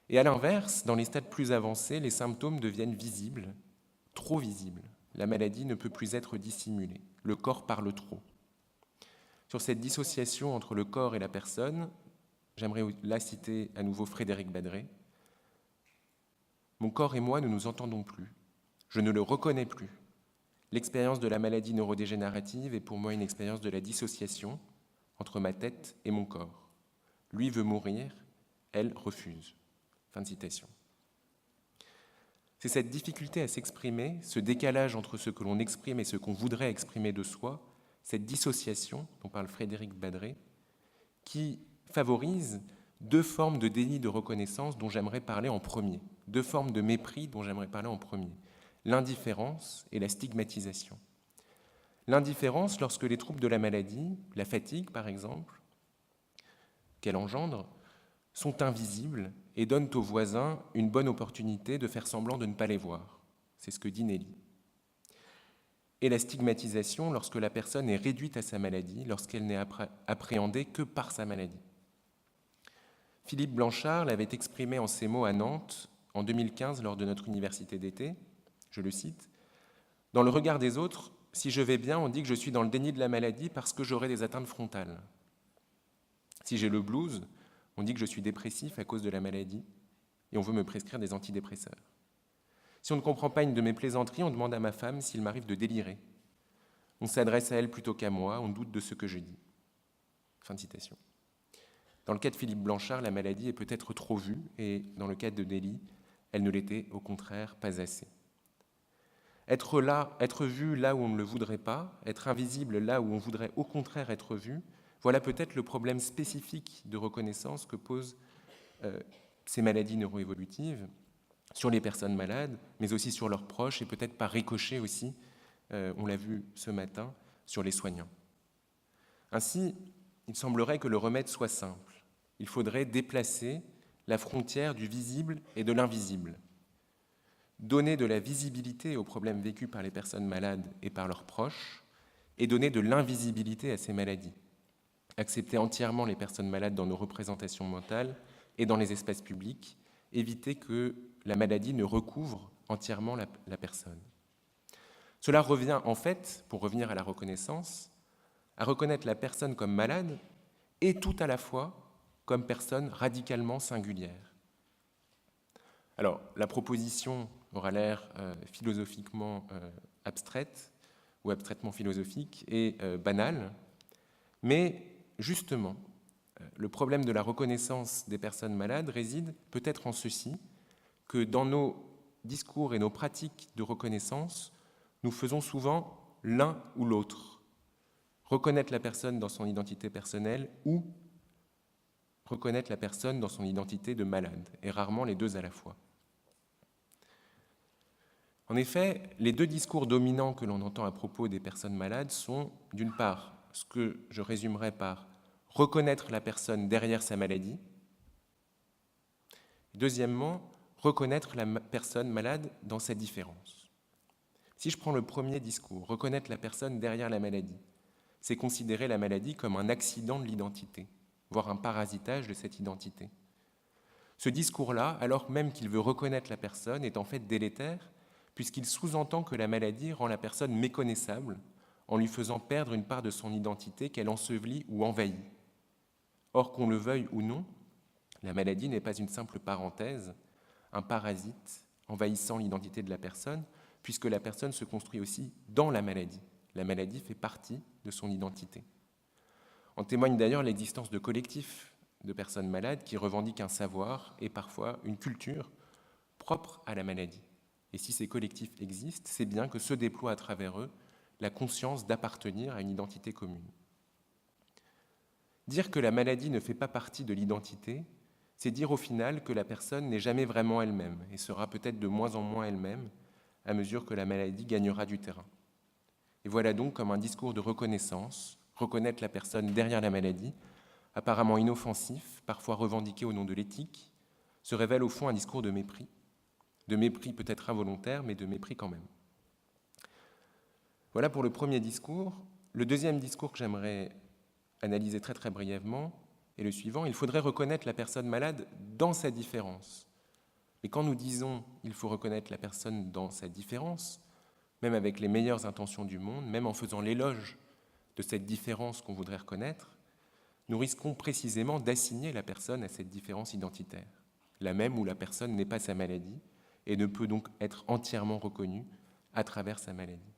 Et à l'inverse, dans les stades plus avancés, les symptômes deviennent visibles, trop visibles. La maladie ne peut plus être dissimulée. Le corps parle trop. Sur cette dissociation entre le corps et la personne, j'aimerais là citer à nouveau Frédéric Badré. « Mon corps et moi ne nous entendons plus. Je ne le reconnais plus. L'expérience de la maladie neurodégénérative est pour moi une expérience de la dissociation entre ma tête et mon corps. Lui veut mourir, elle refuse. » Fin de citation. C'est cette difficulté à s'exprimer, ce décalage entre ce que l'on exprime et ce qu'on voudrait exprimer de soi, cette dissociation dont parle Frédéric Badré, qui favorise deux formes de déni de reconnaissance dont j'aimerais parler en premier, deux formes de mépris dont j'aimerais parler en premier, l'indifférence et la stigmatisation. L'indifférence lorsque les troubles de la maladie, la fatigue par exemple, qu'elle engendre, sont invisibles et donnent aux voisins une bonne opportunité de faire semblant de ne pas les voir. C'est ce que dit Nelly. Et la stigmatisation lorsque la personne est réduite à sa maladie, lorsqu'elle n'est appréhendée que par sa maladie. Philippe Blanchard l'avait exprimé en ces mots à Nantes en 2015 lors de notre université d'été, je le cite, « Dans le regard des autres, si je vais bien, on dit que je suis dans le déni de la maladie parce que j'aurai des atteintes frontales. Si j'ai le blues, on dit que je suis dépressif à cause de la maladie et on veut me prescrire des antidépresseurs. Si on ne comprend pas une de mes plaisanteries, on demande à ma femme s'il m'arrive de délirer. On s'adresse à elle plutôt qu'à moi, on doute de ce que je dis. » Fin de citation. Dans le cas de Philippe Blanchard, la maladie est peut-être trop vue et dans le cas de Nelly, elle ne l'était au contraire pas assez. Être vu là où on ne le voudrait pas, être invisible là où on voudrait au contraire être vu, voilà peut-être le problème spécifique de reconnaissance que posent ces maladies neuroévolutives sur les personnes malades, mais aussi sur leurs proches et peut-être par ricochet aussi, on l'a vu ce matin, sur les soignants. Ainsi, il semblerait que le remède soit simple. Il faudrait déplacer la frontière du visible et de l'invisible. Donner de la visibilité aux problèmes vécus par les personnes malades et par leurs proches, et donner de l'invisibilité à ces maladies. Accepter entièrement les personnes malades dans nos représentations mentales et dans les espaces publics, éviter que la maladie ne recouvre entièrement la personne. Cela revient en fait, pour revenir à la reconnaissance, à reconnaître la personne comme malade et tout à la fois comme personne radicalement singulière. Alors, la proposition aura l'air philosophiquement abstraite ou abstraitement philosophique et banale, mais justement, le problème de la reconnaissance des personnes malades réside peut-être en ceci, que dans nos discours et nos pratiques de reconnaissance, nous faisons souvent l'un ou l'autre. Reconnaître la personne dans son identité personnelle ou reconnaître la personne dans son identité de malade, et rarement les deux à la fois. En effet, les deux discours dominants que l'on entend à propos des personnes malades sont, d'une part, ce que je résumerai par reconnaître la personne derrière sa maladie, deuxièmement, reconnaître la personne malade dans sa différence. Si je prends le premier discours, reconnaître la personne derrière la maladie, c'est considérer la maladie comme un accident de l'identité, voire un parasitage de cette identité. Ce discours-là, alors même qu'il veut reconnaître la personne, est en fait délétère, puisqu'il sous-entend que la maladie rend la personne méconnaissable en lui faisant perdre une part de son identité qu'elle ensevelit ou envahit. Or, qu'on le veuille ou non, la maladie n'est pas une simple parenthèse, un parasite envahissant l'identité de la personne, puisque la personne se construit aussi dans la maladie. La maladie fait partie de son identité. En témoigne d'ailleurs l'existence de collectifs de personnes malades qui revendiquent un savoir et parfois une culture propre à la maladie. Et si ces collectifs existent, c'est bien que se déploie à travers eux la conscience d'appartenir à une identité commune. Dire que la maladie ne fait pas partie de l'identité, c'est dire au final que la personne n'est jamais vraiment elle-même et sera peut-être de moins en moins elle-même à mesure que la maladie gagnera du terrain. Et voilà donc comme un discours de reconnaissance, reconnaître la personne derrière la maladie, apparemment inoffensif, parfois revendiqué au nom de l'éthique, se révèle au fond un discours de mépris peut-être involontaire, mais de mépris quand même. Voilà pour le premier discours. Le deuxième discours que j'aimerais analyser très très brièvement est le suivant. Il faudrait reconnaître la personne malade dans sa différence. Mais quand nous disons qu'il faut reconnaître la personne dans sa différence, même avec les meilleures intentions du monde, même en faisant l'éloge de cette différence qu'on voudrait reconnaître, nous risquons précisément d'assigner la personne à cette différence identitaire, la même où la personne n'est pas sa maladie et ne peut donc être entièrement reconnue à travers sa maladie.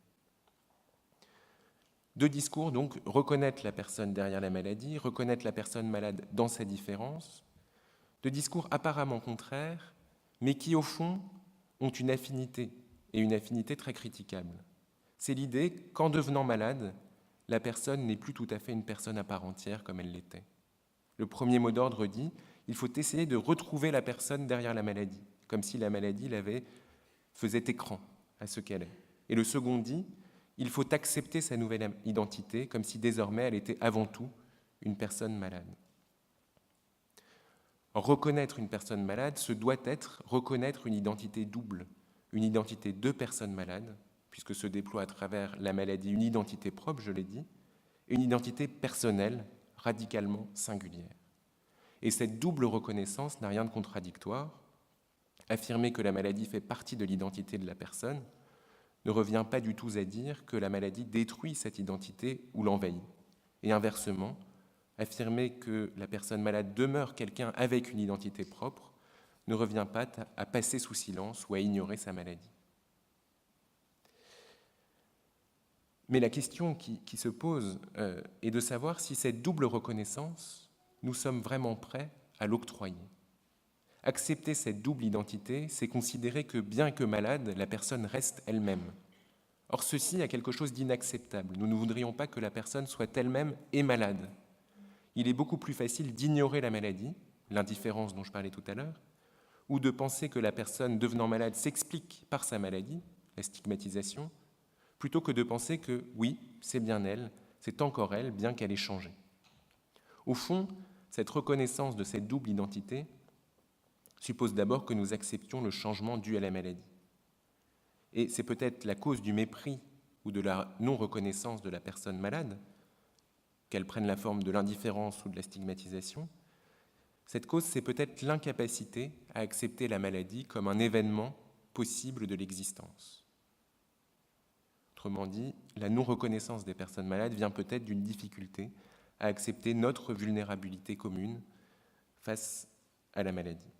Deux discours, donc, reconnaître la personne derrière la maladie, reconnaître la personne malade dans sa différence, deux discours apparemment contraires, mais qui, au fond, ont une affinité, et une affinité très critiquable. C'est l'idée qu'en devenant malade, la personne n'est plus tout à fait une personne à part entière comme elle l'était. Le premier mot d'ordre dit « il faut essayer de retrouver la personne derrière la maladie », comme si la maladie faisait écran à ce qu'elle est. Et le second dit « il faut accepter sa nouvelle identité, comme si désormais elle était avant tout une personne malade ». Reconnaître une personne malade, ce doit être reconnaître une identité double, une identité de personne malade, puisque se déploie à travers la maladie une identité propre, je l'ai dit, et une identité personnelle, radicalement singulière. Et cette double reconnaissance n'a rien de contradictoire. Affirmer que la maladie fait partie de l'identité de la personne ne revient pas du tout à dire que la maladie détruit cette identité ou l'envahit. Et inversement, affirmer que la personne malade demeure quelqu'un avec une identité propre ne revient pas à passer sous silence ou à ignorer sa maladie. Mais la question qui se pose est de savoir si cette double reconnaissance, nous sommes vraiment prêts à l'octroyer. Accepter cette double identité, c'est considérer que bien que malade, la personne reste elle-même. Or, ceci a quelque chose d'inacceptable. Nous ne voudrions pas que la personne soit elle-même et malade. Il est beaucoup plus facile d'ignorer la maladie, l'indifférence dont je parlais tout à l'heure, ou de penser que la personne devenant malade s'explique par sa maladie, la stigmatisation, plutôt que de penser que oui, c'est bien elle, c'est encore elle, bien qu'elle ait changé. Au fond, cette reconnaissance de cette double identité suppose d'abord que nous acceptions le changement dû à la maladie. Et c'est peut-être la cause du mépris ou de la non-reconnaissance de la personne malade, qu'elle prenne la forme de l'indifférence ou de la stigmatisation. Cette cause, c'est peut-être l'incapacité à accepter la maladie comme un événement possible de l'existence. Autrement dit, la non-reconnaissance des personnes malades vient peut-être d'une difficulté à accepter notre vulnérabilité commune face à la maladie.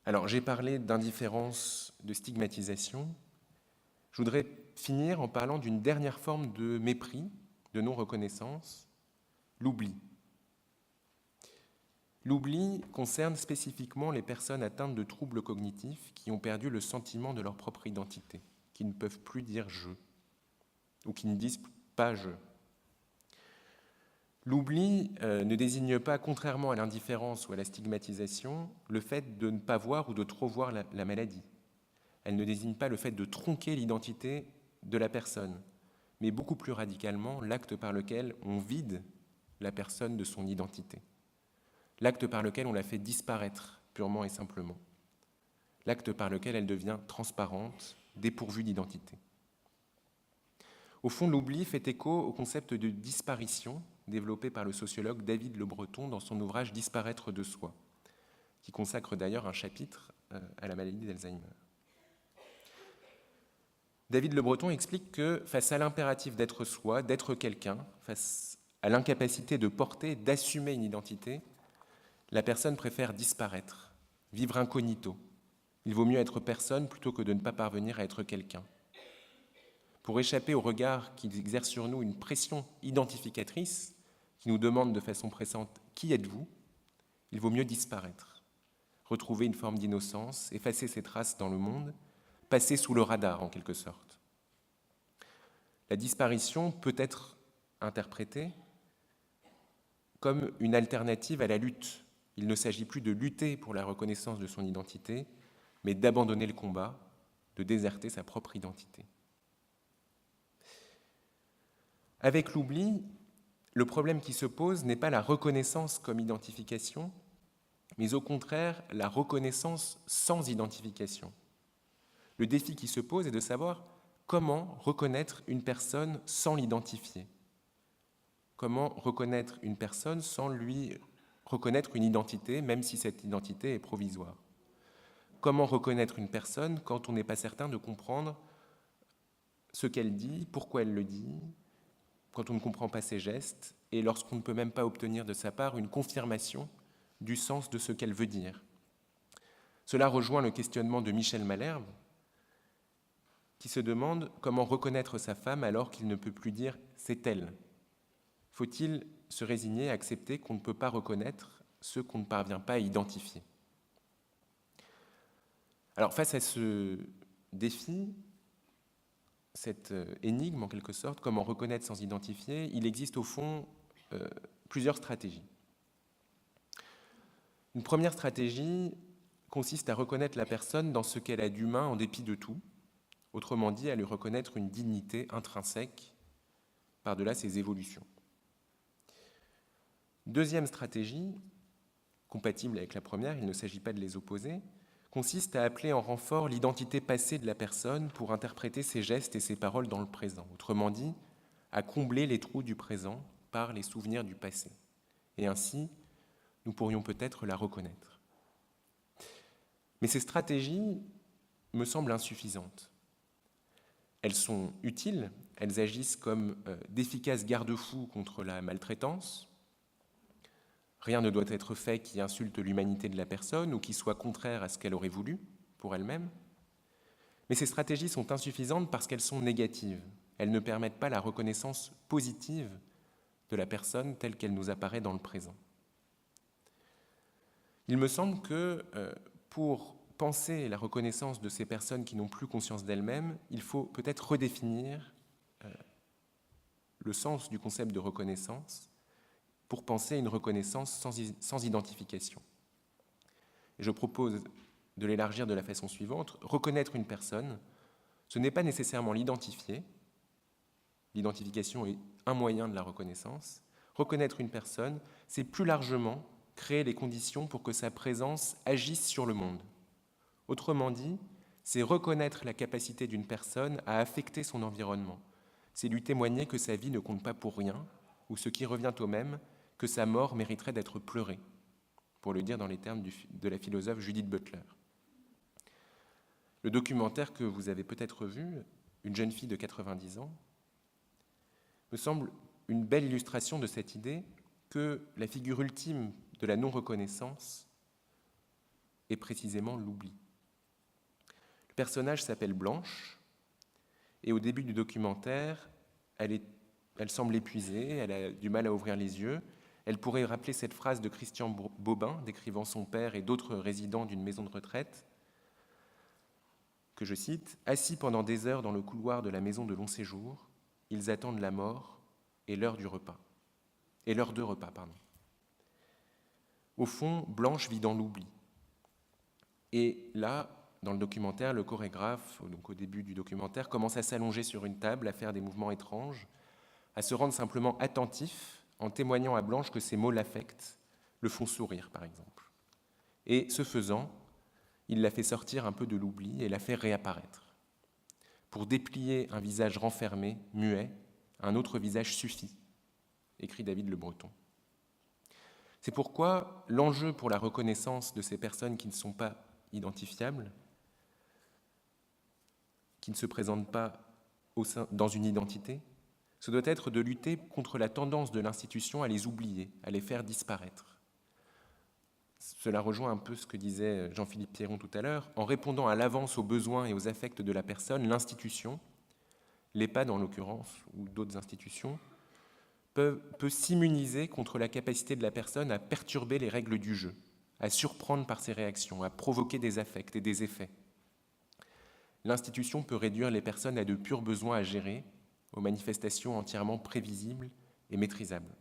Alors, j'ai parlé d'indifférence, de stigmatisation. Je voudrais finir en parlant d'une dernière forme de mépris, de non-reconnaissance, l'oubli. L'oubli concerne spécifiquement les personnes atteintes de troubles cognitifs qui ont perdu le sentiment de leur propre identité, qui ne peuvent plus dire « je » ou qui ne disent pas « je ». L'oubli ne désigne pas, contrairement à l'indifférence ou à la stigmatisation, le fait de ne pas voir ou de trop voir la maladie. Elle ne désigne pas le fait de tronquer l'identité de la personne, mais beaucoup plus radicalement l'acte par lequel on vide la personne de son identité. L'acte par lequel on la fait disparaître, purement et simplement. L'acte par lequel elle devient transparente, dépourvue d'identité. Au fond, l'oubli fait écho au concept de disparition développé par le sociologue David Le Breton dans son ouvrage « Disparaître de soi », qui consacre d'ailleurs un chapitre à la maladie d'Alzheimer. David Le Breton explique que face à l'impératif d'être soi, d'être quelqu'un, face à l'incapacité de porter, d'assumer une identité, la personne préfère disparaître, vivre incognito. Il vaut mieux être personne plutôt que de ne pas parvenir à être quelqu'un. Pour échapper au regard qui exerce sur nous une pression identificatrice, qui nous demande de façon pressante « qui êtes-vous ?», il vaut mieux disparaître, retrouver une forme d'innocence, effacer ses traces dans le monde, passer sous le radar en quelque sorte. La disparition peut être interprétée comme une alternative à la lutte. Il ne s'agit plus de lutter pour la reconnaissance de son identité, mais d'abandonner le combat, de déserter sa propre identité. Avec l'oubli, le problème qui se pose n'est pas la reconnaissance comme identification, mais au contraire la reconnaissance sans identification. Le défi qui se pose est de savoir comment reconnaître une personne sans l'identifier. Comment reconnaître une personne sans lui reconnaître une identité, même si cette identité est provisoire. Comment reconnaître une personne quand on n'est pas certain de comprendre ce qu'elle dit, pourquoi elle le dit, quand on ne comprend pas ses gestes, et lorsqu'on ne peut même pas obtenir de sa part une confirmation du sens de ce qu'elle veut dire. Cela rejoint le questionnement de Michel Malherbe, qui se demande comment reconnaître sa femme alors qu'il ne peut plus dire « c'est elle ». Faut-il se résigner à accepter qu'on ne peut pas reconnaître ce qu'on ne parvient pas à identifier? Alors, face à ce défi, cette énigme en quelque sorte, comment reconnaître sans identifier, il existe au fond plusieurs stratégies. Une première stratégie consiste à reconnaître la personne dans ce qu'elle a d'humain en dépit de tout, autrement dit à lui reconnaître une dignité intrinsèque par-delà ses évolutions. Deuxième stratégie, compatible avec la première, il ne s'agit pas de les opposer, consiste à appeler en renfort l'identité passée de la personne pour interpréter ses gestes et ses paroles dans le présent. Autrement dit, à combler les trous du présent par les souvenirs du passé. Et ainsi, nous pourrions peut-être la reconnaître. Mais ces stratégies me semblent insuffisantes. Elles sont utiles, elles agissent comme d'efficaces garde-fous contre la maltraitance. Rien ne doit être fait qui insulte l'humanité de la personne ou qui soit contraire à ce qu'elle aurait voulu pour elle-même. Mais ces stratégies sont insuffisantes parce qu'elles sont négatives. Elles ne permettent pas la reconnaissance positive de la personne telle qu'elle nous apparaît dans le présent. Il me semble que pour penser la reconnaissance de ces personnes qui n'ont plus conscience d'elles-mêmes, il faut peut-être redéfinir le sens du concept de reconnaissance pour penser une reconnaissance sans identification. Et je propose de l'élargir de la façon suivante. Reconnaître une personne, ce n'est pas nécessairement l'identifier. L'identification est un moyen de la reconnaissance. Reconnaître une personne, c'est plus largement créer les conditions pour que sa présence agisse sur le monde. Autrement dit, c'est reconnaître la capacité d'une personne à affecter son environnement. C'est lui témoigner que sa vie ne compte pas pour rien, ou ce qui revient au même, que sa mort mériterait d'être pleurée, pour le dire dans les termes de la philosophe Judith Butler. Le documentaire que vous avez peut-être vu, Une jeune fille de 90 ans, me semble une belle illustration de cette idée que la figure ultime de la non-reconnaissance est précisément l'oubli. Le personnage s'appelle Blanche, et au début du documentaire, elle semble épuisée, elle a du mal à ouvrir les yeux. Elle pourrait rappeler cette phrase de Christian Bobin, décrivant son père et d'autres résidents d'une maison de retraite, que je cite, « Assis pendant des heures dans le couloir de la maison de long séjour, ils attendent la mort et l'heure du repas. Et l'heure de repas, pardon. » Au fond, Blanche vit dans l'oubli. Et là, dans le documentaire, le chorégraphe, donc au début du documentaire, commence à s'allonger sur une table, à faire des mouvements étranges, à se rendre simplement attentif en témoignant à Blanche que ses mots l'affectent, le font sourire, par exemple. Et ce faisant, il la fait sortir un peu de l'oubli et la fait réapparaître. Pour déplier un visage renfermé, muet, un autre visage suffit, écrit David Le Breton. C'est pourquoi l'enjeu pour la reconnaissance de ces personnes qui ne sont pas identifiables, qui ne se présentent pas dans une identité, ce doit être de lutter contre la tendance de l'institution à les oublier, à les faire disparaître. Cela rejoint un peu ce que disait Jean-Philippe Pierron tout à l'heure. En répondant à l'avance aux besoins et aux affects de la personne, l'institution, l'EHPAD en l'occurrence, ou d'autres institutions, peut s'immuniser contre la capacité de la personne à perturber les règles du jeu, à surprendre par ses réactions, à provoquer des affects et des effets. L'institution peut réduire les personnes à de purs besoins à gérer, aux manifestations entièrement prévisibles et maîtrisables.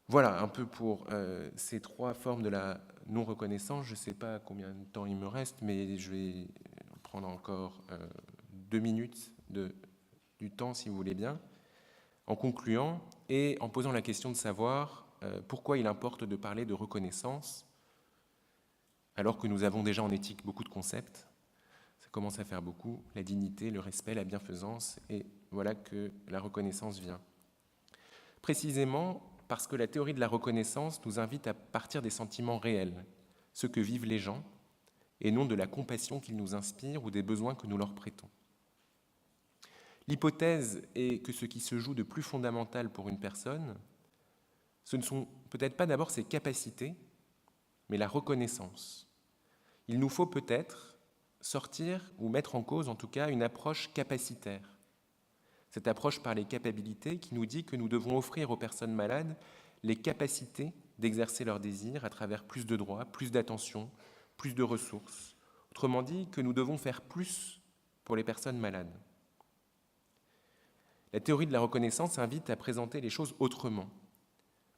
Voilà un peu pour ces trois formes de la non-reconnaissance. Je ne sais pas combien de temps il me reste, mais je vais prendre encore 2 minutes du temps, si vous voulez bien, en concluant et en posant la question de savoir pourquoi il importe de parler de reconnaissance, alors que nous avons déjà en éthique beaucoup de concepts. Ça commence à faire beaucoup, la dignité, le respect, la bienfaisance, et voilà que la reconnaissance vient. Précisément parce que la théorie de la reconnaissance nous invite à partir des sentiments réels, ce que vivent les gens, et non de la compassion qu'ils nous inspirent ou des besoins que nous leur prêtons. L'hypothèse est que ce qui se joue de plus fondamental pour une personne, ce ne sont peut-être pas d'abord ses capacités, mais la reconnaissance. Il nous faut peut-être sortir ou mettre en cause, en tout cas, une approche capacitaire. Cette approche par les capacités qui nous dit que nous devons offrir aux personnes malades les capacités d'exercer leurs désirs à travers plus de droits, plus d'attention, plus de ressources. Autrement dit, que nous devons faire plus pour les personnes malades. La théorie de la reconnaissance invite à présenter les choses autrement.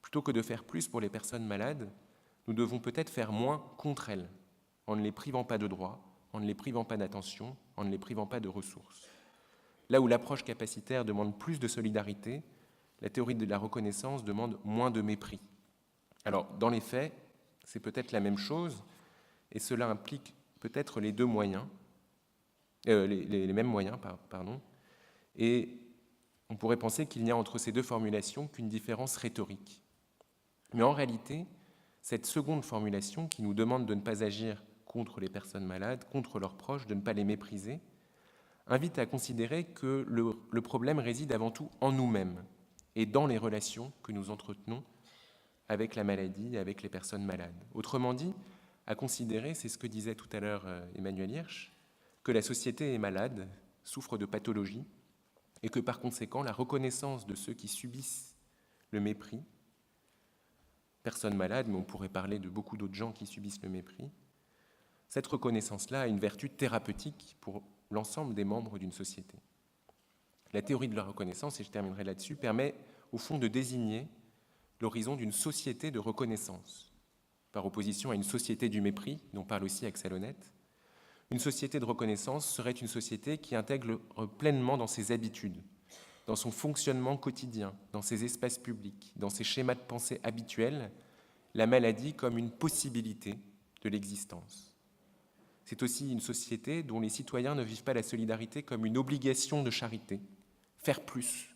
Plutôt que de faire plus pour les personnes malades, nous devons peut-être faire moins contre elles, en ne les privant pas de droits, en ne les privant pas d'attention, en ne les privant pas de ressources. Là où l'approche capacitaire demande plus de solidarité, la théorie de la reconnaissance demande moins de mépris. Alors, dans les faits, c'est peut-être la même chose, et cela implique peut-être les deux moyens, les mêmes moyens, et on pourrait penser qu'il n'y a entre ces deux formulations qu'une différence rhétorique. Mais en réalité, cette seconde formulation qui nous demande de ne pas agir contre les personnes malades, contre leurs proches, de ne pas les mépriser, invite à considérer que le problème réside avant tout en nous-mêmes et dans les relations que nous entretenons avec la maladie, avec les personnes malades. Autrement dit, à considérer, c'est ce que disait tout à l'heure Emmanuel Hirsch, que la société est malade, souffre de pathologies, et que par conséquent, la reconnaissance de ceux qui subissent le mépris, personnes malades, mais on pourrait parler de beaucoup d'autres gens qui subissent le mépris, cette reconnaissance-là a une vertu thérapeutique pour l'ensemble des membres d'une société. La théorie de la reconnaissance, et je terminerai là-dessus, permet au fond de désigner l'horizon d'une société de reconnaissance, par opposition à une société du mépris, dont parle aussi Axel Honneth. Une société de reconnaissance serait une société qui intègre pleinement dans ses habitudes, dans son fonctionnement quotidien, dans ses espaces publics, dans ses schémas de pensée habituels, la maladie comme une possibilité de l'existence. C'est aussi une société dont les citoyens ne vivent pas la solidarité comme une obligation de charité, faire plus,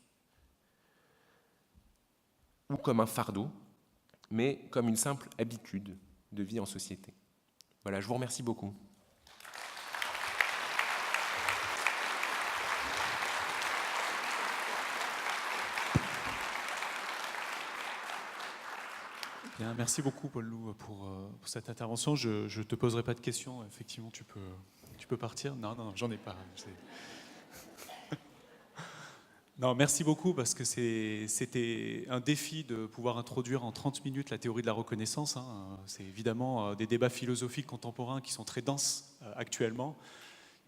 ou comme un fardeau, mais comme une simple habitude de vie en société. Voilà, je vous remercie beaucoup. Bien, merci beaucoup, Paul-Loup, pour cette intervention. Je ne te poserai pas de questions. Effectivement, tu peux partir. Non, j'en ai pas. Non, merci beaucoup, parce que c'était un défi de pouvoir introduire en 30 minutes la théorie de la reconnaissance. C'est évidemment des débats philosophiques contemporains qui sont très denses actuellement,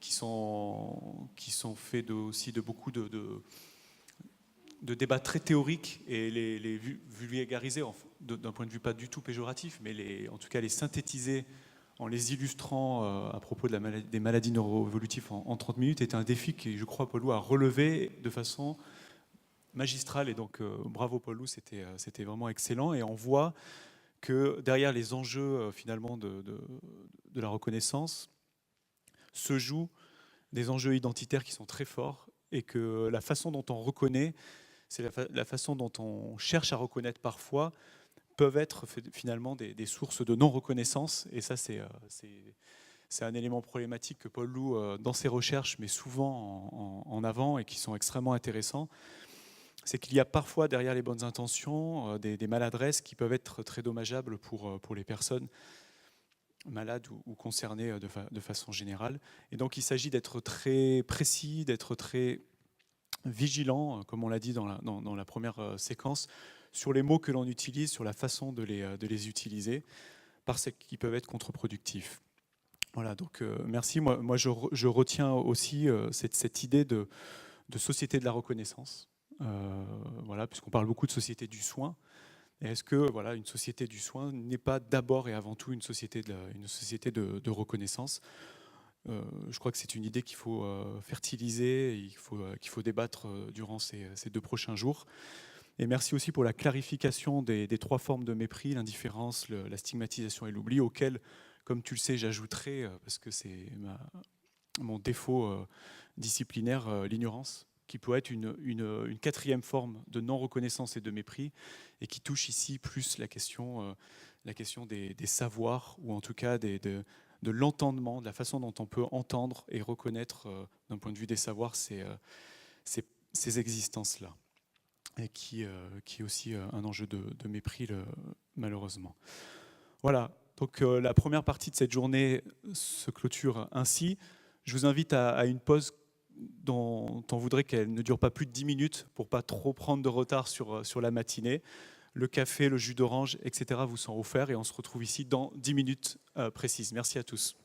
qui sont faits aussi de beaucoup de débats très théoriques, et les vulgariser d'un point de vue pas du tout péjoratif, mais en tout cas les synthétiser en les illustrant à propos des maladies neuroévolutives en 30 minutes est un défi qui, je crois, Paul-Loup a relevé de façon magistrale. Et donc, bravo Paul-Loup, c'était vraiment excellent. Et on voit que derrière les enjeux finalement de la reconnaissance se jouent des enjeux identitaires qui sont très forts, et que la façon dont on reconnaît, c'est la façon dont on cherche à reconnaître parfois, peuvent être finalement des sources de non-reconnaissance. Et ça, c'est un élément problématique que Paul-Loup, dans ses recherches, met souvent en avant, et qui sont extrêmement intéressants. C'est qu'il y a parfois, derrière les bonnes intentions, des maladresses qui peuvent être très dommageables pour les personnes malades ou concernées de façon générale. Et donc, il s'agit d'être très précis, d'être très vigilant, comme on l'a dit dans la première séquence, sur les mots que l'on utilise, sur la façon de les utiliser, parce qu'ils peuvent être contre-productifs. Voilà, donc merci. Moi je retiens aussi cette idée de société de la reconnaissance, voilà, puisqu'on parle beaucoup de société du soin. Est-ce que une société du soin n'est pas d'abord et avant tout une société de reconnaissance ? Je crois que c'est une idée qu'il faut fertiliser, et qu'il faut débattre durant ces 2 prochains jours. Et merci aussi pour la clarification des 3 formes de mépris: l'indifférence, la stigmatisation et l'oubli, auxquelles, comme tu le sais, j'ajouterai, parce que c'est mon défaut disciplinaire, l'ignorance, qui peut être une 4e forme de non-reconnaissance et de mépris, et qui touche ici plus la question des savoirs, ou en tout cas de de l'entendement, de la façon dont on peut entendre et reconnaître, d'un point de vue des savoirs, ces existences-là, et qui est aussi un enjeu de mépris, malheureusement. Voilà, donc la première partie de cette journée se clôture ainsi. Je vous invite à une pause dont on voudrait qu'elle ne dure pas plus de 10 minutes pour ne pas trop prendre de retard sur la matinée. Le café, le jus d'orange, etc. vous sont offerts et on se retrouve ici dans 10 minutes précises. Merci à tous.